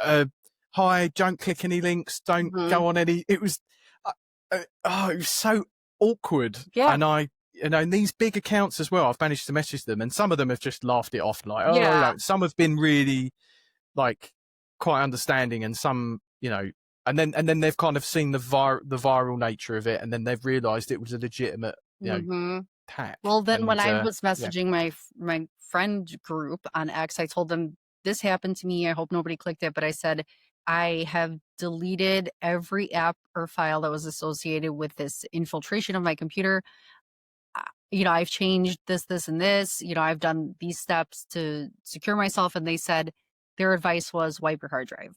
hi, don't click any links, don't go on any. It was it was so awkward. yeah, And in these big accounts as well, I've managed to message them, and some of them have just laughed it off, like, oh, you yeah. know, some have been really like quite understanding, and some, you know, and then they've kind of seen the viral nature of it, and then they've realised it was a legitimate, you know, hack. Well, then And when I was yeah, messaging my friend group on X, I told them this happened to me. I hope nobody clicked it, but I said I have deleted every app or file that was associated with this infiltration of my computer. You know, I've changed this, and this. You know, I've done these steps to secure myself. And they said their advice was wipe your hard drive.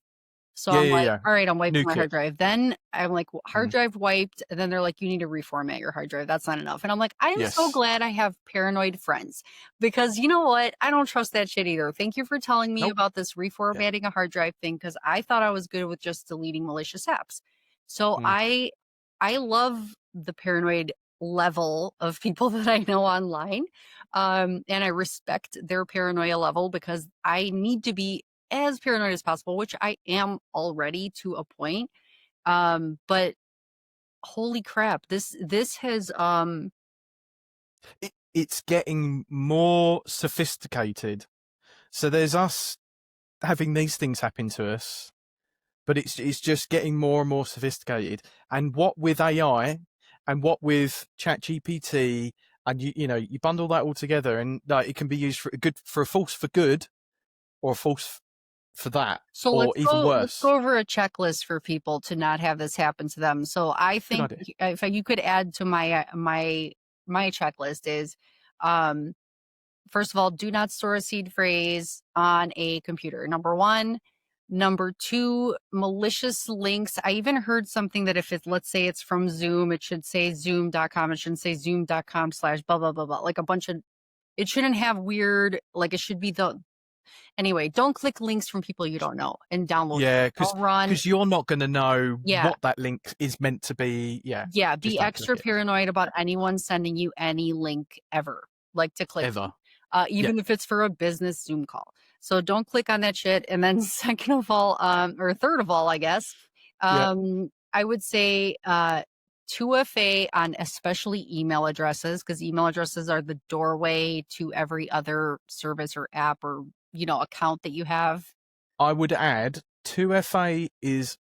So I'm like, yeah. all right, I'm wiping my Nuke hard it. drive. Then I'm like, hard Mm. drive wiped. And then they're like, you need to reformat your hard drive. That's not enough. And I'm like, I'm so Yes. glad I have paranoid friends, because you know what? I don't trust that shit either. Thank you for telling me Nope. about this Yeah. reformatting a hard drive thing, because I thought I was good with just deleting malicious apps. So Mm. I love the paranoid level of people that I know online. And I respect their paranoia level, because I need to be as paranoid as possible, which I am already to a point. But holy crap, this has It's getting more sophisticated. So there's us having these things happen to us, but it's just getting more and more sophisticated. And what with AI, and what with ChatGPT, and you know, you bundle that all together, and it can be used for a force for good, or a force for that, so or even let's worse. go over a checklist for people to not have this happen to them. So I Good think idea. if you could add to my checklist is um first of all, do not store a seed phrase on a computer. Number one. Number two, malicious links. I even heard something that if let's say it's from Zoom, it should say zoom.com. It shouldn't say zoom.com/ blah, blah, blah, blah. Like a bunch of, it shouldn't have weird, like it should be anyway, don't click links from people you don't know and download. Yeah, Don't run. because you're not going to know Yeah. what that link is meant to be. Yeah. Yeah. Just Be don't extra click it. paranoid about anyone sending you any link ever, like to click. Ever. Even if it's for a business Zoom call. So don't click on that shit. And then second of all, or third of all, I guess, Yeah. I would say 2FA on especially email addresses, because email addresses are the doorway to every other service or app or, you know, account that you have. I would add 2FA is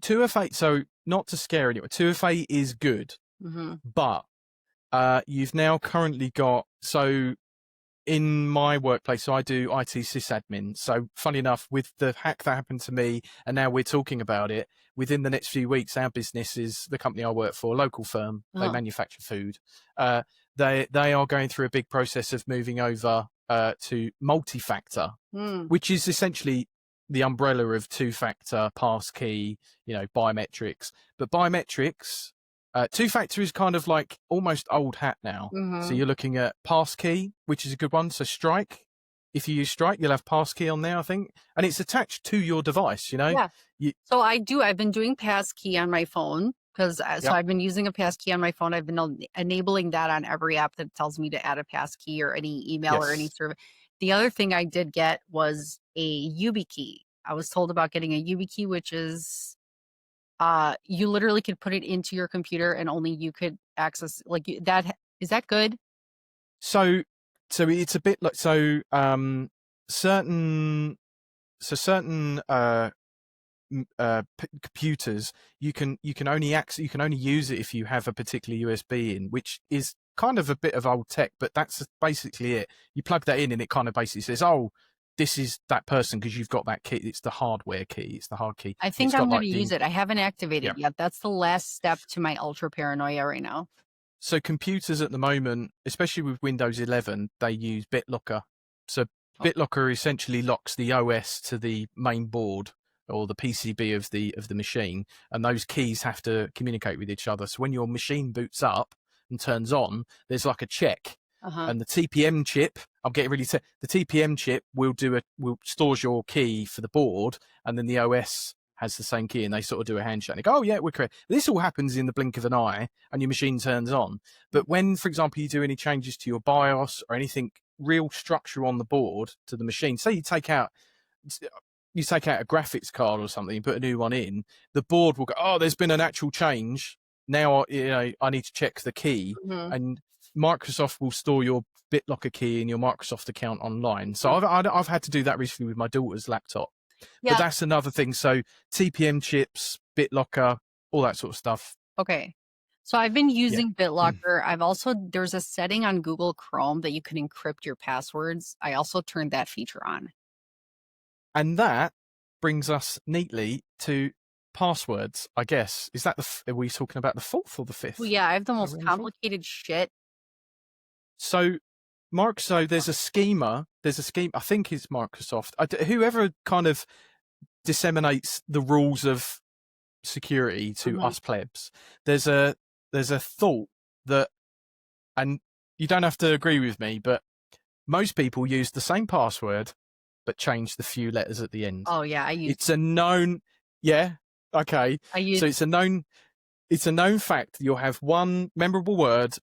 2FA. So not to scare anyone, 2FA is good, but you've now currently got, so in my workplace, so I do IT sysadmin. So funny enough, with the hack that happened to me, and now we're talking about it, within the next few weeks, our business is the company I work for, a local firm. They manufacture food. They are going through a big process of moving over to multi-factor, which is essentially the umbrella of two-factor, passkey, you know, biometrics. But biometrics, two-factor is kind of like almost old hat now. So you're looking at passkey, which is a good one. So Strike, if you use Strike, you'll have passkey on there, I think, and it's attached to your device. You know. Yeah. So I've been doing passkey on my phone, because so I've been using a passkey on my phone. I've been enabling that on every app that tells me to add a passkey or any email or any service. The other thing I did get was a YubiKey. I was told about getting a YubiKey, which is you literally could put it into your computer and only you could access, like that Is that good? So it's a bit like certain computers you can only use it if you have a particular USB in, which is kind of a bit of old tech, but that's basically it. You plug that in and it kind of basically says, oh, this is that person because you've got that key. It's the hardware key. It's the hard key. I And think it's I'm got going like to use it. I haven't activated yeah. yet. That's the last step to my ultra paranoia right now. So computers at the moment, especially with Windows 11, they use BitLocker. So BitLocker essentially locks the OS to the main board or the PCB of the machine, and those keys have to communicate with each other. So when your machine boots up and turns on, there's like a check, and the TPM chip. I'm getting really the TPM chip will stores your key for the board, and then the OS has the same key, and they sort of do a handshake. They go, oh yeah, we're correct. This all happens in the blink of an eye, and your machine turns on. But when, for example, you do any changes to your BIOS or anything real structure on the board to the machine, say you take out a graphics card or something and put a new one in, the board will go, oh, there's been an actual change. Now, I need to check the key, and Microsoft will store your BitLocker key in your Microsoft account online. So I've had to do that recently with my daughter's laptop. Yeah. But that's another thing. So TPM chips, BitLocker, all that sort of stuff. Okay. So I've been using BitLocker. There's a setting on Google Chrome that you can encrypt your passwords. I also turned that feature on. And that brings us neatly to passwords, I guess. Is that are we talking about the 4th or the 5th? Well, yeah, I have the most complicated shit. So there's a schema. I think it's Microsoft. Whoever kind of disseminates the rules of security to us plebs. There's a thought that, and you don't have to agree with me, but most people use the same password but change the few letters at the end. Oh yeah, it's a known. Yeah, okay. So it's a known fact that you'll have one memorable word,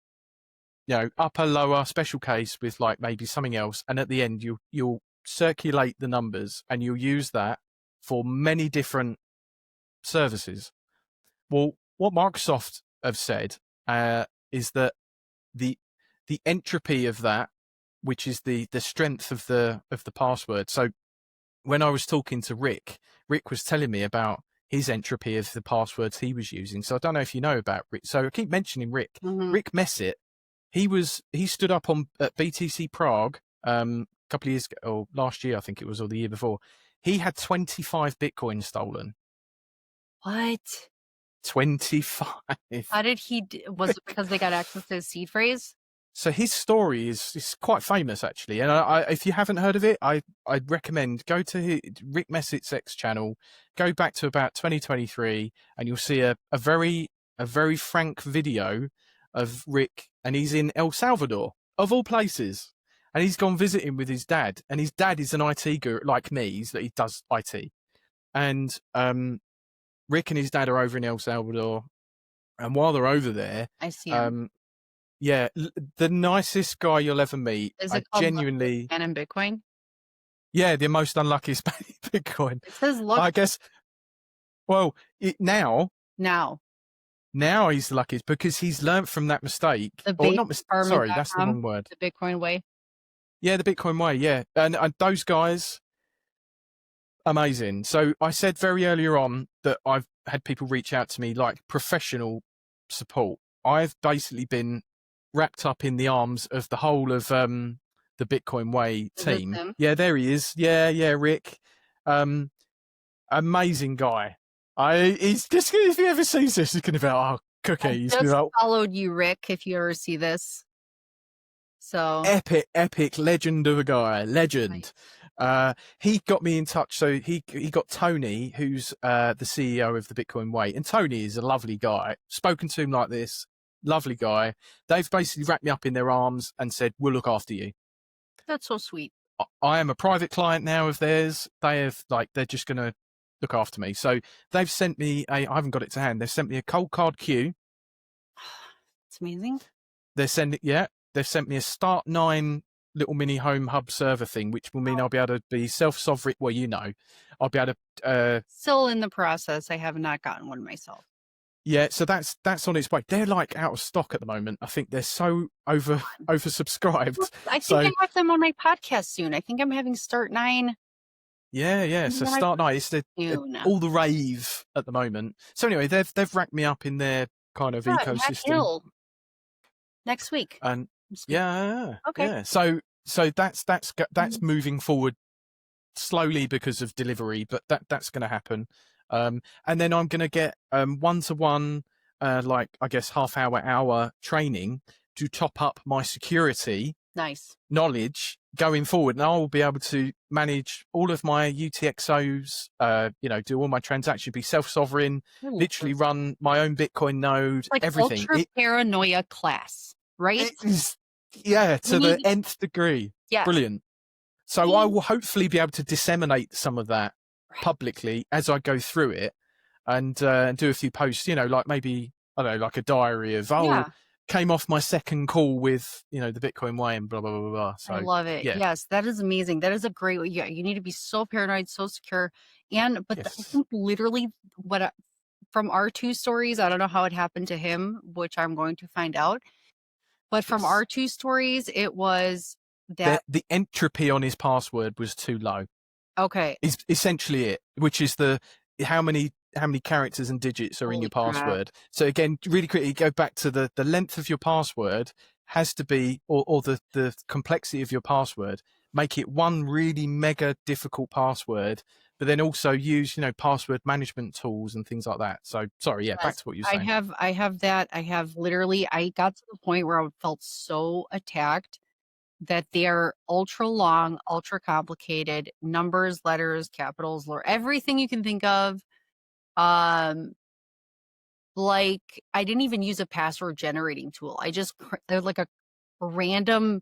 upper, lower, special case with like maybe something else, and at the end you'll circulate the numbers and you'll use that for many different services. Well, what Microsoft have said is that the entropy of that, which is the strength of the password. So when I was talking to Rick was telling me about his entropy of the passwords he was using. So I don't know if you know about Rick. So I keep mentioning Rick. Rick Messett. He stood up at BTC Prague a couple of years ago, or last year I think it was, or the year before. He had 25 Bitcoin stolen. What? 25. How did was it because they got access to his seed phrase? So his story is quite famous, actually. And if you haven't heard of it, I'd recommend go to Rick Messett's X channel, go back to about 2023, and you'll see a very frank video of Rick, and he's in El Salvador, of all places. And he's gone visiting with his dad, and his dad is an IT guru like me. He does IT. And Rick and his dad are over in El Salvador, and while they're over there, I see him. Yeah, the nicest guy you'll ever meet. Is it genuinely man in Bitcoin? Yeah, the most unluckiest man in Bitcoin. It says lucky. I guess. Well, now he's the luckiest because he's learned from that mistake. Sorry, that's the wrong word. The Bitcoin way. Yeah, the Bitcoin way. Yeah, and those guys, amazing. So I said very earlier on that I've had people reach out to me like professional support. I've basically been wrapped up in the arms of the whole of the Bitcoin Way team. Yeah, there he is. Yeah, Rick. Amazing guy. He's just, if he ever sees this, he's going to be like, oh, cookie. I just followed you, Rick, if you ever see this. So epic legend of a guy. Legend. Nice. He got me in touch. So he got Tony, who's the CEO of the Bitcoin Way. And Tony is a lovely guy. Spoken to him like this. Lovely guy. They've basically wrapped me up in their arms and said, we'll look after you. That's so sweet. I am a private client now of theirs. They're just going to look after me. So they've sent me I haven't got it to hand. They've sent me a cold card queue. It's amazing. They've sent me a Start 9 little mini home hub server thing, which will mean I'll be able to be self-sovereign. Well, I'll be able to. Still in the process. I have not gotten one myself. Yeah, so that's on its way. They're like out of stock at the moment. I think they're so oversubscribed. I think I So have them on my podcast soon. I think I'm having Start 9 yeah. So Start Night is soon. all the rave at the moment. So anyway, they've racked me up in their kind of Yeah, Hat ecosystem, Hill next week. and Okay. yeah. So that's moving forward slowly because of delivery, but that's going to happen. And then I'm going to get 1-to-1, like I guess half hour training to top up my security Nice. knowledge going forward, and I will be able to manage all of my UTXOs. Do all my transactions, be self-sovereign, literally run my own Bitcoin node, like everything. Ultra paranoia class, right? To the nth degree. Yes. Brilliant. So I will hopefully be able to disseminate some of that publicly as I go through it, and do a few posts, like maybe, I don't know, like a diary of, came off my second call with, the Bitcoin way and blah, blah, blah, blah. So I love it. yeah. Yes, that is amazing. That is a great way. Yeah, you need to be so paranoid, so secure. But I think literally from our 2 stories, I don't know how it happened to him, which I'm going to find out. But from our 2 stories, it was that the entropy on his password was too low. Okay. Is essentially it, which is how many characters and digits are in your password. So again, really quickly, go back to the length of your password has to be, or the complexity of your password, make it one really mega difficult password, but then also use, password management tools and things like that. So sorry, back to what you're saying. I have that. I have literally, I got to the point where I felt so attacked that they're ultra long, ultra complicated, numbers, letters, capitals, everything you can think of. Like I didn't even use a password generating tool. They're like a random,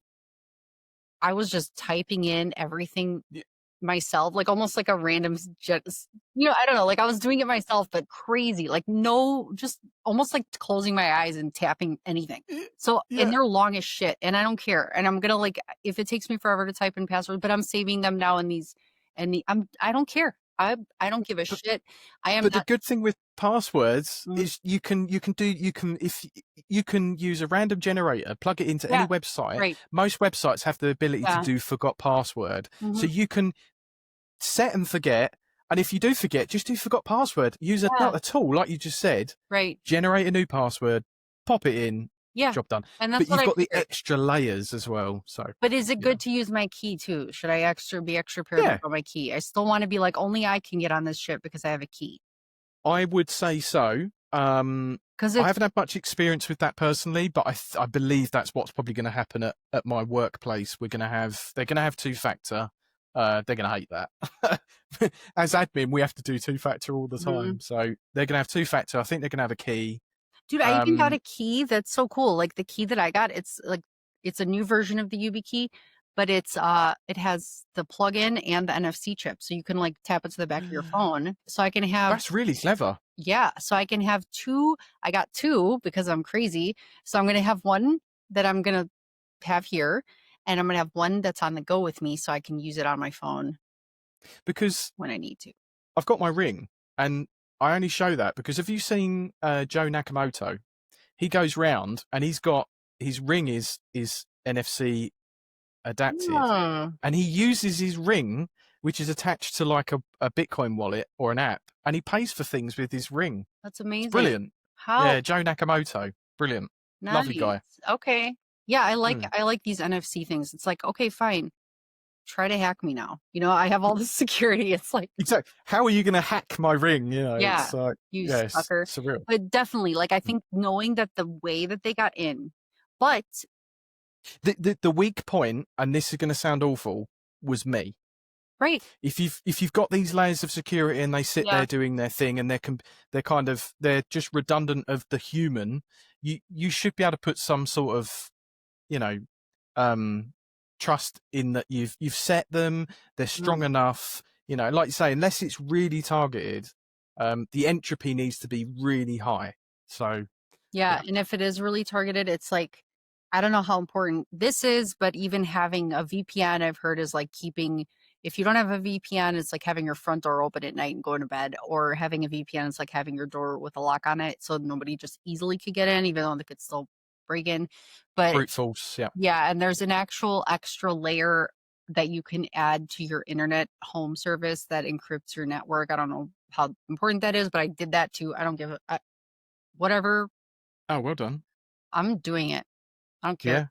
I was just typing in everything myself, like almost like a random, I don't know, like I was doing it myself, but crazy, like just almost like closing my eyes and tapping anything. So, and they're long as shit, and I don't care. And I'm gonna, like, if it takes me forever to type in passwords, but I'm saving them now in these, I don't care. I don't give a shit. The good thing with passwords is you can use a random generator, plug it into any website. Right. Most websites have the ability to do forgot password. So you can set and forget, and if you do forget, just do forgot password. Use a tool like you just said. Right. Generate a new password, pop it in. Yeah. Job done. And that's, but you've got the extra layers as well. So, but is it good to use my key too? Should I be extra paranoid about my key? I still want to be like, only I can get on this ship because I have a key. I would say so. Because I haven't had much experience with that personally, but I believe that's what's probably going to happen at my workplace. They're going to have 2-factor. They're going to hate that. As admin, we have to do 2-factor all the time. So they're going to have 2-factor. I think they're going to have a key. Dude, I even got a key that's so cool. Like the key that I got, it's a new version of the YubiKey, but it has the plug-in and the NFC chip. So you can like tap it to the back of your phone. So I can have... That's really clever. Yeah. So I can have 2. I got 2 because I'm crazy. So I'm going to have one that I'm going to have here, and I'm going to have one that's on the go with me so I can use it on my phone. Because when I need to. I've got my ring, and I only show that because have you seen Joe Nakamoto? He goes round and he's got his ring is NFC adapted, and he uses his ring, which is attached to like a Bitcoin wallet or an app, and he pays for things with his ring. That's amazing. It's brilliant. How? Yeah, Joe Nakamoto, brilliant, lovely guy. Okay, yeah, I like these NFC things. It's like, okay, fine. Try to hack me now. I have all this security. It's like, exactly. How are you going to hack my ring? Yeah, it's like, you sucker. It's surreal. But definitely, like, I think knowing that the way that they got in, but the weak point, and this is going to sound awful, was me. Right. If you've got these layers of security and they sit there doing their thing, and they're just redundant of the human, you should be able to put some sort of, trust in that you've set them, they're strong enough, like you say, unless it's really targeted, the entropy needs to be really high. So and if it is really targeted, it's like, I don't know how important this is, but even having a VPN, I've heard, is like keeping if you don't have a VPN, it's like having your front door open at night and going to bed, or having a VPN, it's like having your door with a lock on it, so nobody just easily could get in, even though they could still break in. But Brute force. Yeah. yeah, and there's an actual extra layer that you can add to your internet home service that encrypts your network. I don't know how important that is, but I did that too. I don't give a whatever. Oh, well done. I'm doing it. I don't care. Yeah.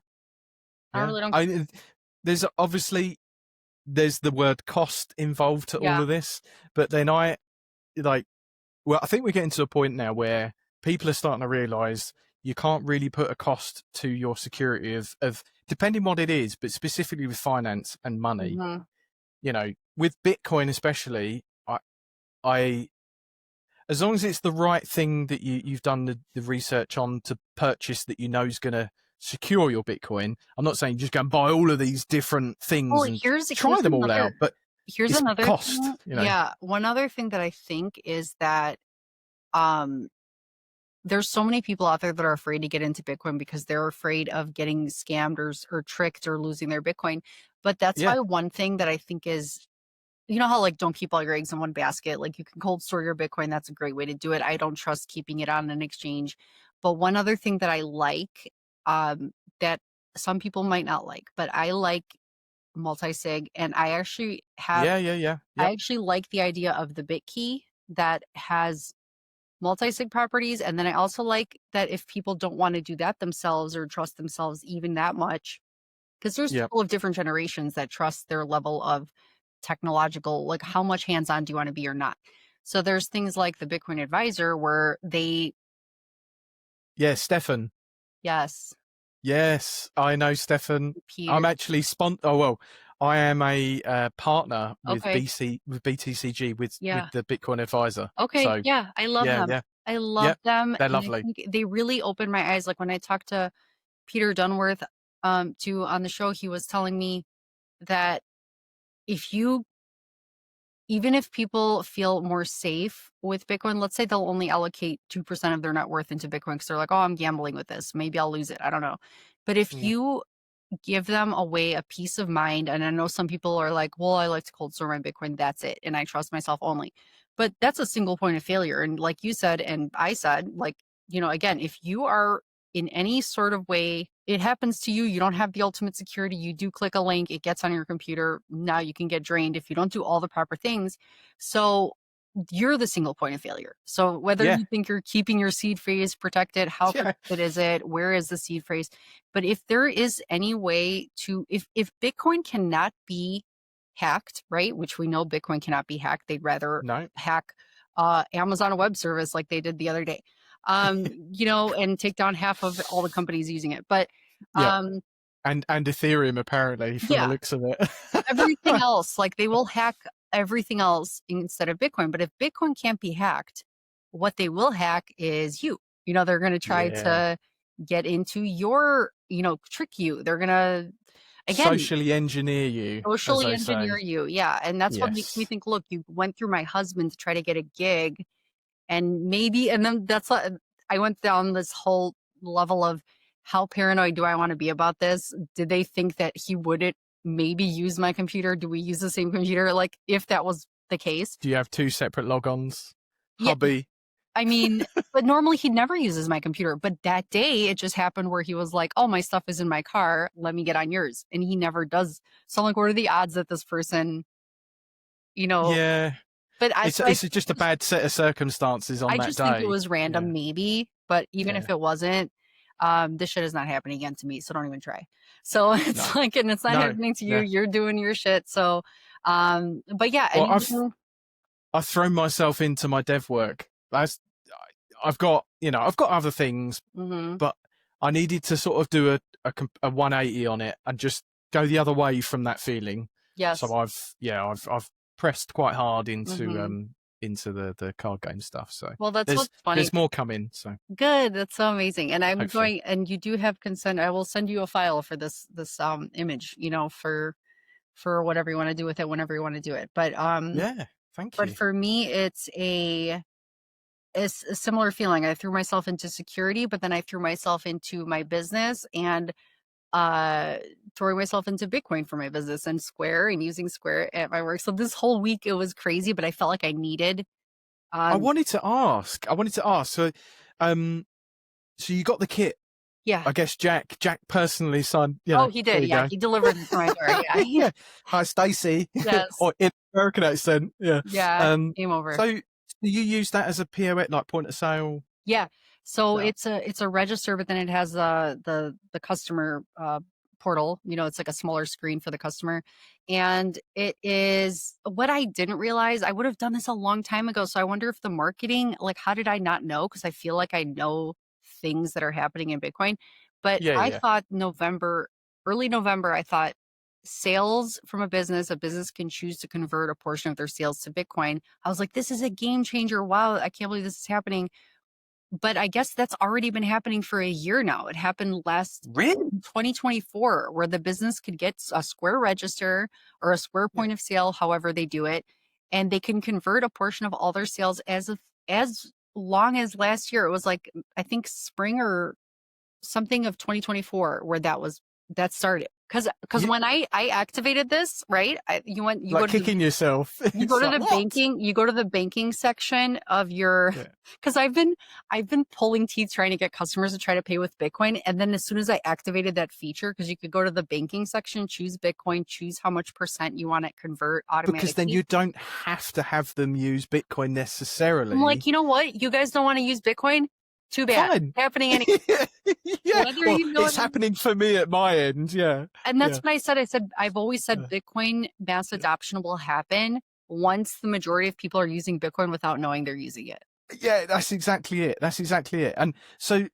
I Yeah. really don't care. There's obviously there's the word cost involved to all Yeah. of this, but then I think we're getting to a point now where people are starting to realize you can't really put a cost to your security of depending what it is, but specifically with finance and money. Mhm. With Bitcoin especially, I as long as it's the right thing that you've done the research on to purchase that is going to secure your Bitcoin. I'm not saying just go and buy all of these different things Well, and here's try them all out, but here's it's another cost. thing. Yeah, one other thing that I think is that there's so many people out there that are afraid to get into Bitcoin because they're afraid of getting scammed or tricked or losing their Bitcoin. But that's Yeah. why one thing that I think is, you know how like don't keep all your eggs in one basket. Like you can cold store your Bitcoin. That's a great way to do it. I don't trust keeping it on an exchange. But one other thing that I like, that some people might not like, but I like multisig, and I actually have Yeah. I Yep. actually like the idea of the bit key that has multi-sig properties. And then I also like that if people don't want to do that themselves or trust themselves even that much, because there's Yep. people of different generations that trust their level of technological, like how much hands-on do you want to be or not. So there's things like the Bitcoin Advisor where they, Yeah, Stefan. yes, Yes, I know Stefan. Peter. I'm actually I am a partner with Okay. BTCG with Yeah. the Bitcoin Advisor. Okay. So Yeah. I love yeah, them. yeah, I love yep, them. they're And I lovely. think they really opened my eyes. Like when I talked to Peter Dunworth, too, on the show, he was telling me that if you, even if people feel more safe with Bitcoin, let's say they'll only allocate 2% of their net worth into Bitcoin because they're like, oh, I'm gambling with this. Maybe I'll lose it. I don't know. But if Yeah. you give them away a peace of mind, and I know some people are like, well, I like to cold store my Bitcoin. That's it. And I trust myself only. But that's a single point of failure. And like you said, and I said, like, again, if you are in any sort of way, it happens to you, you don't have the ultimate security, you do click a link, it gets on your computer, now you can get drained if you don't do all the proper things. So you're the single point of failure. So whether Yeah. you think you're keeping your seed phrase protected, how Yeah. protected is it? Where is the seed phrase? But if there is any way to, if Bitcoin cannot be hacked, right? Which we know Bitcoin cannot be hacked. They'd rather No. hack Amazon Web Service like they did the other day, and take down half of all the companies using it. But Yeah. And Ethereum apparently from the yeah, looks of it. everything else, like they will hack everything else instead of Bitcoin. But if Bitcoin can't be hacked, what they will hack is you. They're going to try Yeah. to get into your, trick you. They're going to, again, Socially engineer you, socially as they engineer say. you. Yeah. And that's what makes me Yes. think, look, you went through my husband to try to get a gig, and maybe, and then I went down this whole level of how paranoid do I want to be about this? Did they think that he wouldn't maybe use my computer? Do we use the same computer? Like if that was the case. Do you have two separate logons? Yeah. Hubby. I mean, but normally he never uses my computer. But that day it just happened where he was like, oh, my stuff is in my car. Let me get on yours. And he never does. So I'm like, what are the odds that this person, Yeah. but It's just a bad set of circumstances on I that just think it day. was random, Yeah. maybe. But even if it wasn't, this shit is not happening again to me. So don't even try. So it's like, and it's not happening to you. You're doing your shit. So, but yeah. Well, I've thrown myself into my dev work. I've got other things, but I needed to sort of do a 180 on it and just go the other way from that feeling. Yes. So I've pressed quite hard into the card game stuff. So well, that's what's funny. There's more coming. So good. That's so amazing. And I'm hopefully. and you do have consent. I will send you a file for this image. For whatever you want to do with it, whenever you want to do it. But yeah, thank you. But for me, it's a similar feeling. I threw myself into security, but then I threw myself into my business, and throwing myself into Bitcoin for my business and Square and using Square at my work. So this whole week it was crazy, but I felt like I needed. I wanted to ask. So, so you got the kit. Yeah. I guess Jack personally signed. Oh, he did. Yeah, he delivered it to my door. Yeah. Yeah. Hi, Staci. Yes. Or in American accent. Yeah. Yeah. Came over. So you use that as a POS, like point of sale? Yeah. So Yeah. it's a register, but then it has the customer portal. You know, it's like a smaller screen for the customer. And it is what I didn't realize. I would have done this a long time ago. So I wonder if the marketing, like, how did I not know? Because I feel like I know things that are happening in Bitcoin. But I thought early November, I thought sales from a business can choose to convert a portion of their sales to Bitcoin. I was like, this is a game changer. Wow, I can't believe this is happening. But I guess that's already been happening for a year now. It happened last 2024, where the business could get a Square register or a Square point of sale, however they do it, and they can convert a portion of all their sales as long as last year. It was like, I think spring or something of 2024 where that started. Because when I activated this, right? You like kicking yourself. You go to the banking. You go to the banking section of your. Because I've been pulling teeth trying to get customers to try to pay with Bitcoin, and then as soon as I activated that feature, because you could go to the banking section, choose Bitcoin, choose how much % you want to convert automatically. Because then you don't have to have them use Bitcoin necessarily. I'm like, you know what? You guys don't want to use Bitcoin? Too bad. Fine. It's happening anyway. It's happening for me at my end. Yeah. And that's what I said. I've always said Bitcoin mass adoption will happen once the majority of people are using Bitcoin without knowing they're using it. Yeah, that's exactly it. And so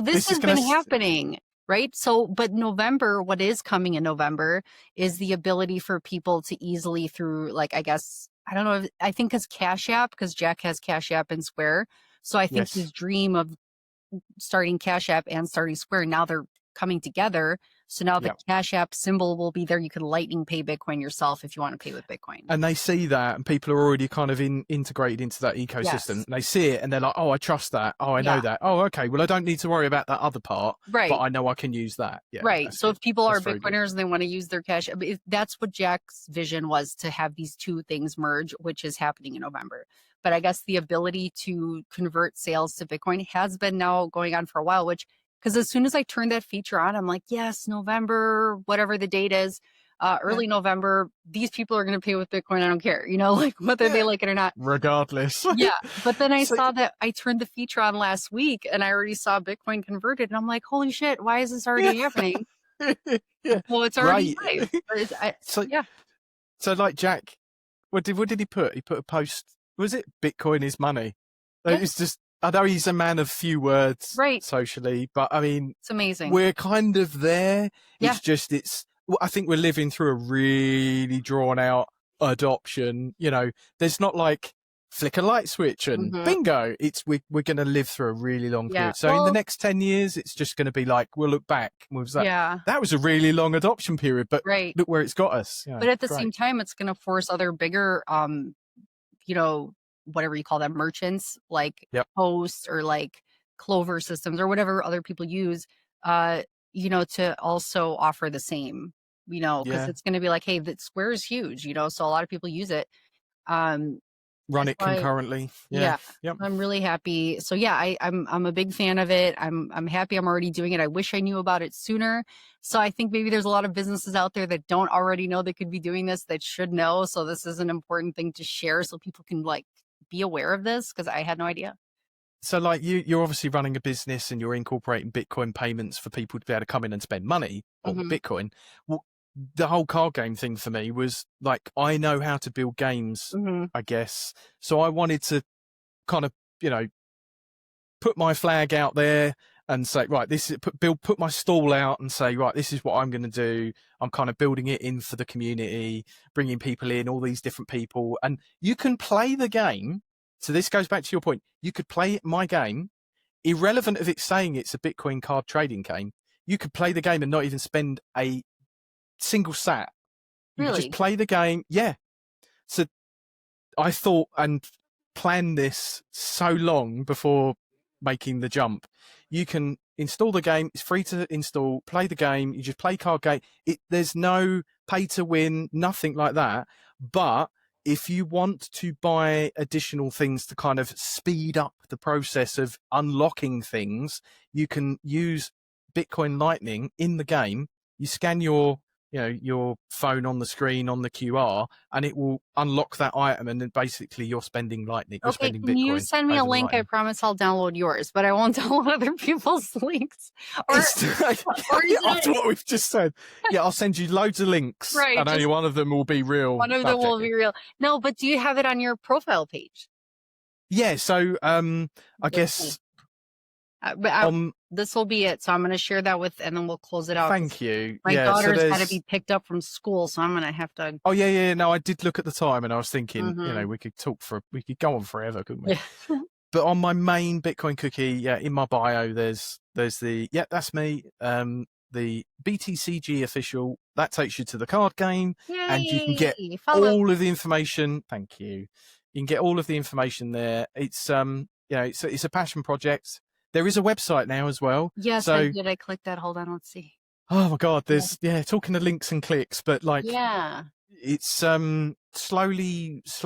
this has been happening, right? So, but November, what is coming in November is the ability for people to easily through, like, I guess, I don't know, I think it's Cash App, because Jack has Cash App and Square. So I think his dream of starting Cash App and starting Square, now they're coming together. So now the Cash App symbol will be there. You can Lightning pay Bitcoin yourself if you want to pay with Bitcoin. And they see that, and people are already kind of integrated into that ecosystem. Yes. They see it, and they're like, "Oh, I trust that. Oh, I know that. Oh, okay. Well, I don't need to worry about that other part, right? But I know I can use that." Yeah, right. So if people are Bitcoiners and they want to use their Cash App, that's what Jack's vision was, to have these two things merge, which is happening in November. But I guess the ability to convert sales to Bitcoin has been now going on for a while, because as soon as I turned that feature on, I'm like, yes, November, whatever the date is, early November, these people are going to pay with Bitcoin. I don't care, like whether they like it or not. Regardless. Yeah. But then I saw that I turned the feature on last week and I already saw Bitcoin converted. And I'm like, holy shit, why is this already happening? Well, it's already live. So like Jack, what did he put? He put a post. Was it Bitcoin is money? It's just, I know he's a man of few words socially, but I mean, it's amazing. We're kind of there. It's just, I think we're living through a really drawn out adoption. There's not like flick a light switch and bingo. We're going to live through a really long period. So in the next 10 years, it's just going to be like, we'll look back. That was a really long adoption period, but look where it's got us. But at the same time, it's going to force other bigger, whatever you call them, merchants, like Host or like Clover systems or whatever other people use, to also offer the same, because it's going to be like, hey, the Square is huge, so a lot of people use it. Run it concurrently. Yep. I'm really happy. So I'm a big fan of it. I'm happy I'm already doing it. I wish I knew about it sooner. So I think maybe there's a lot of businesses out there that don't already know they could be doing this, that should know. So this is an important thing to share so people can be aware of this, because I had no idea. So like you're obviously running a business and you're incorporating Bitcoin payments for people to be able to come in and spend money on Bitcoin. Well, the whole card game thing for me was like, I know how to build games, I guess. So I wanted to kind of, put my flag out there and say, right, this is put my stall out and say, right, this is what I'm going to do. I'm kind of building it in for the community, bringing people in, all these different people, and you can play the game. So this goes back to your point. You could play my game, irrelevant of it saying it's a Bitcoin card trading game. You could play the game and not even spend a single sat. You could just play the game. Yeah. So I thought and planned this so long before making the jump. You can install the game. It's free to install. Play the game. You just play card game. There's no pay to win, nothing like that. But if you want to buy additional things to kind of speed up the process of unlocking things, you can use Bitcoin Lightning in the game. You scan your phone on the screen on the QR, and it will unlock that item, and then basically you're spending Lightning. You're Okay, spending can you Bitcoin send me a over the link? I Lightning. promise I'll download yours, but I won't download other people's links. Or After what we've just said, yeah, I'll send you loads of links, right, and only one of them will be real. One of them will be real. No, but do you have it on your profile page? Yeah, so I guess this will be it. So I'm going to share that with, and then we'll close it out. Thank you. My daughter's got to be picked up from school, so I'm going to have to. Oh yeah. No, I did look at the time, and I was thinking, we could go on forever, couldn't we? Yeah. But on my main Bitcoin cookie, in my bio, there's the that's me. The BTCG official, that takes you to the card game. Yay! And you can get all of the information. Thank you. You can get all of the information there. It's it's a passion project. There is a website now as well. Yes, so, I did. I clicked that. Hold on, let's see. Oh my God, there's talking of links and clicks, but like it's slowly it's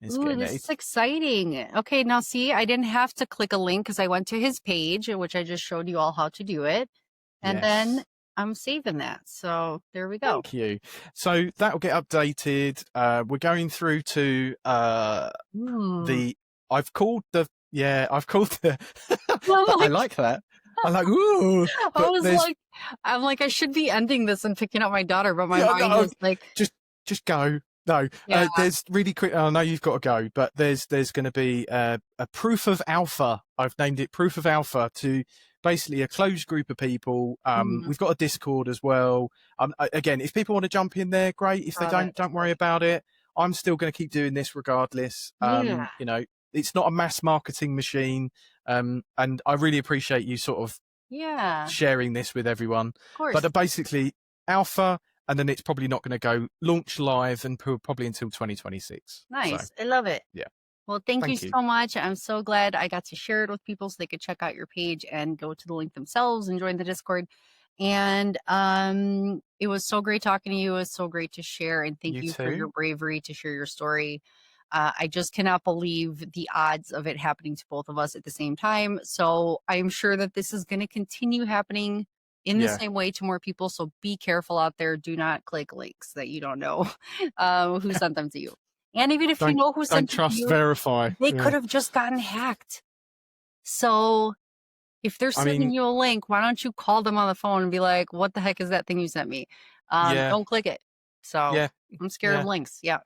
it's Ooh, this is exciting. Okay, now see, I didn't have to click a link because I went to his page, which I just showed you all how to do it. And then I'm saving that. So there we go. Thank you. So that will get updated. We're going through to I've called the I like that. I'm like, ooh. I'm like, I should be ending this and picking up my daughter, but my mind is like, just go. No, there's really quick. I know you've got to go, but there's going to be a proof of alpha. I've named it proof of alpha to basically a closed group of people. We've got a Discord as well. Again, if people want to jump in there, great. If they don't worry about it. I'm still going to keep doing this regardless. It's not a mass marketing machine. And I really appreciate you sort of sharing this with everyone. Of course. But basically alpha, and then it's probably not going to go launch live and probably until 2026. Nice. So, I love it. Yeah. Well, thank you so much. I'm so glad I got to share it with people so they could check out your page and go to the link themselves and join the Discord. And it was so great talking to you. It was so great to share. And thank you for your bravery to share your story. I just cannot believe the odds of it happening to both of us at the same time. So I'm sure that this is going to continue happening in the same way to more people. So be careful out there. Do not click links that you don't know who sent them to you. And even if you know who sent them to you, verify. They could have just gotten hacked. So if they're sending you a link, why don't you call them on the phone and be like, what the heck is that thing you sent me? Don't click it. So I'm scared of links. Yeah.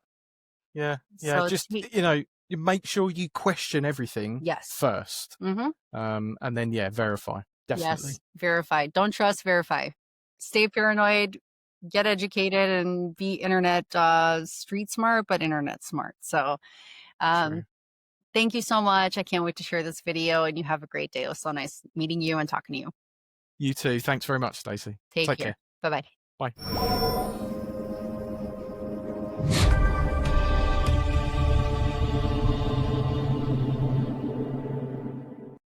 So just, you make sure you question everything first. And then, verify. Definitely. Yes, verify. Don't trust, verify. Stay paranoid, get educated, and be internet street smart, but internet smart. So thank you so much. I can't wait to share this video, and you have a great day. It was so nice meeting you and talking to you. You too. Thanks very much, Staci. Take care. Bye-bye. Bye.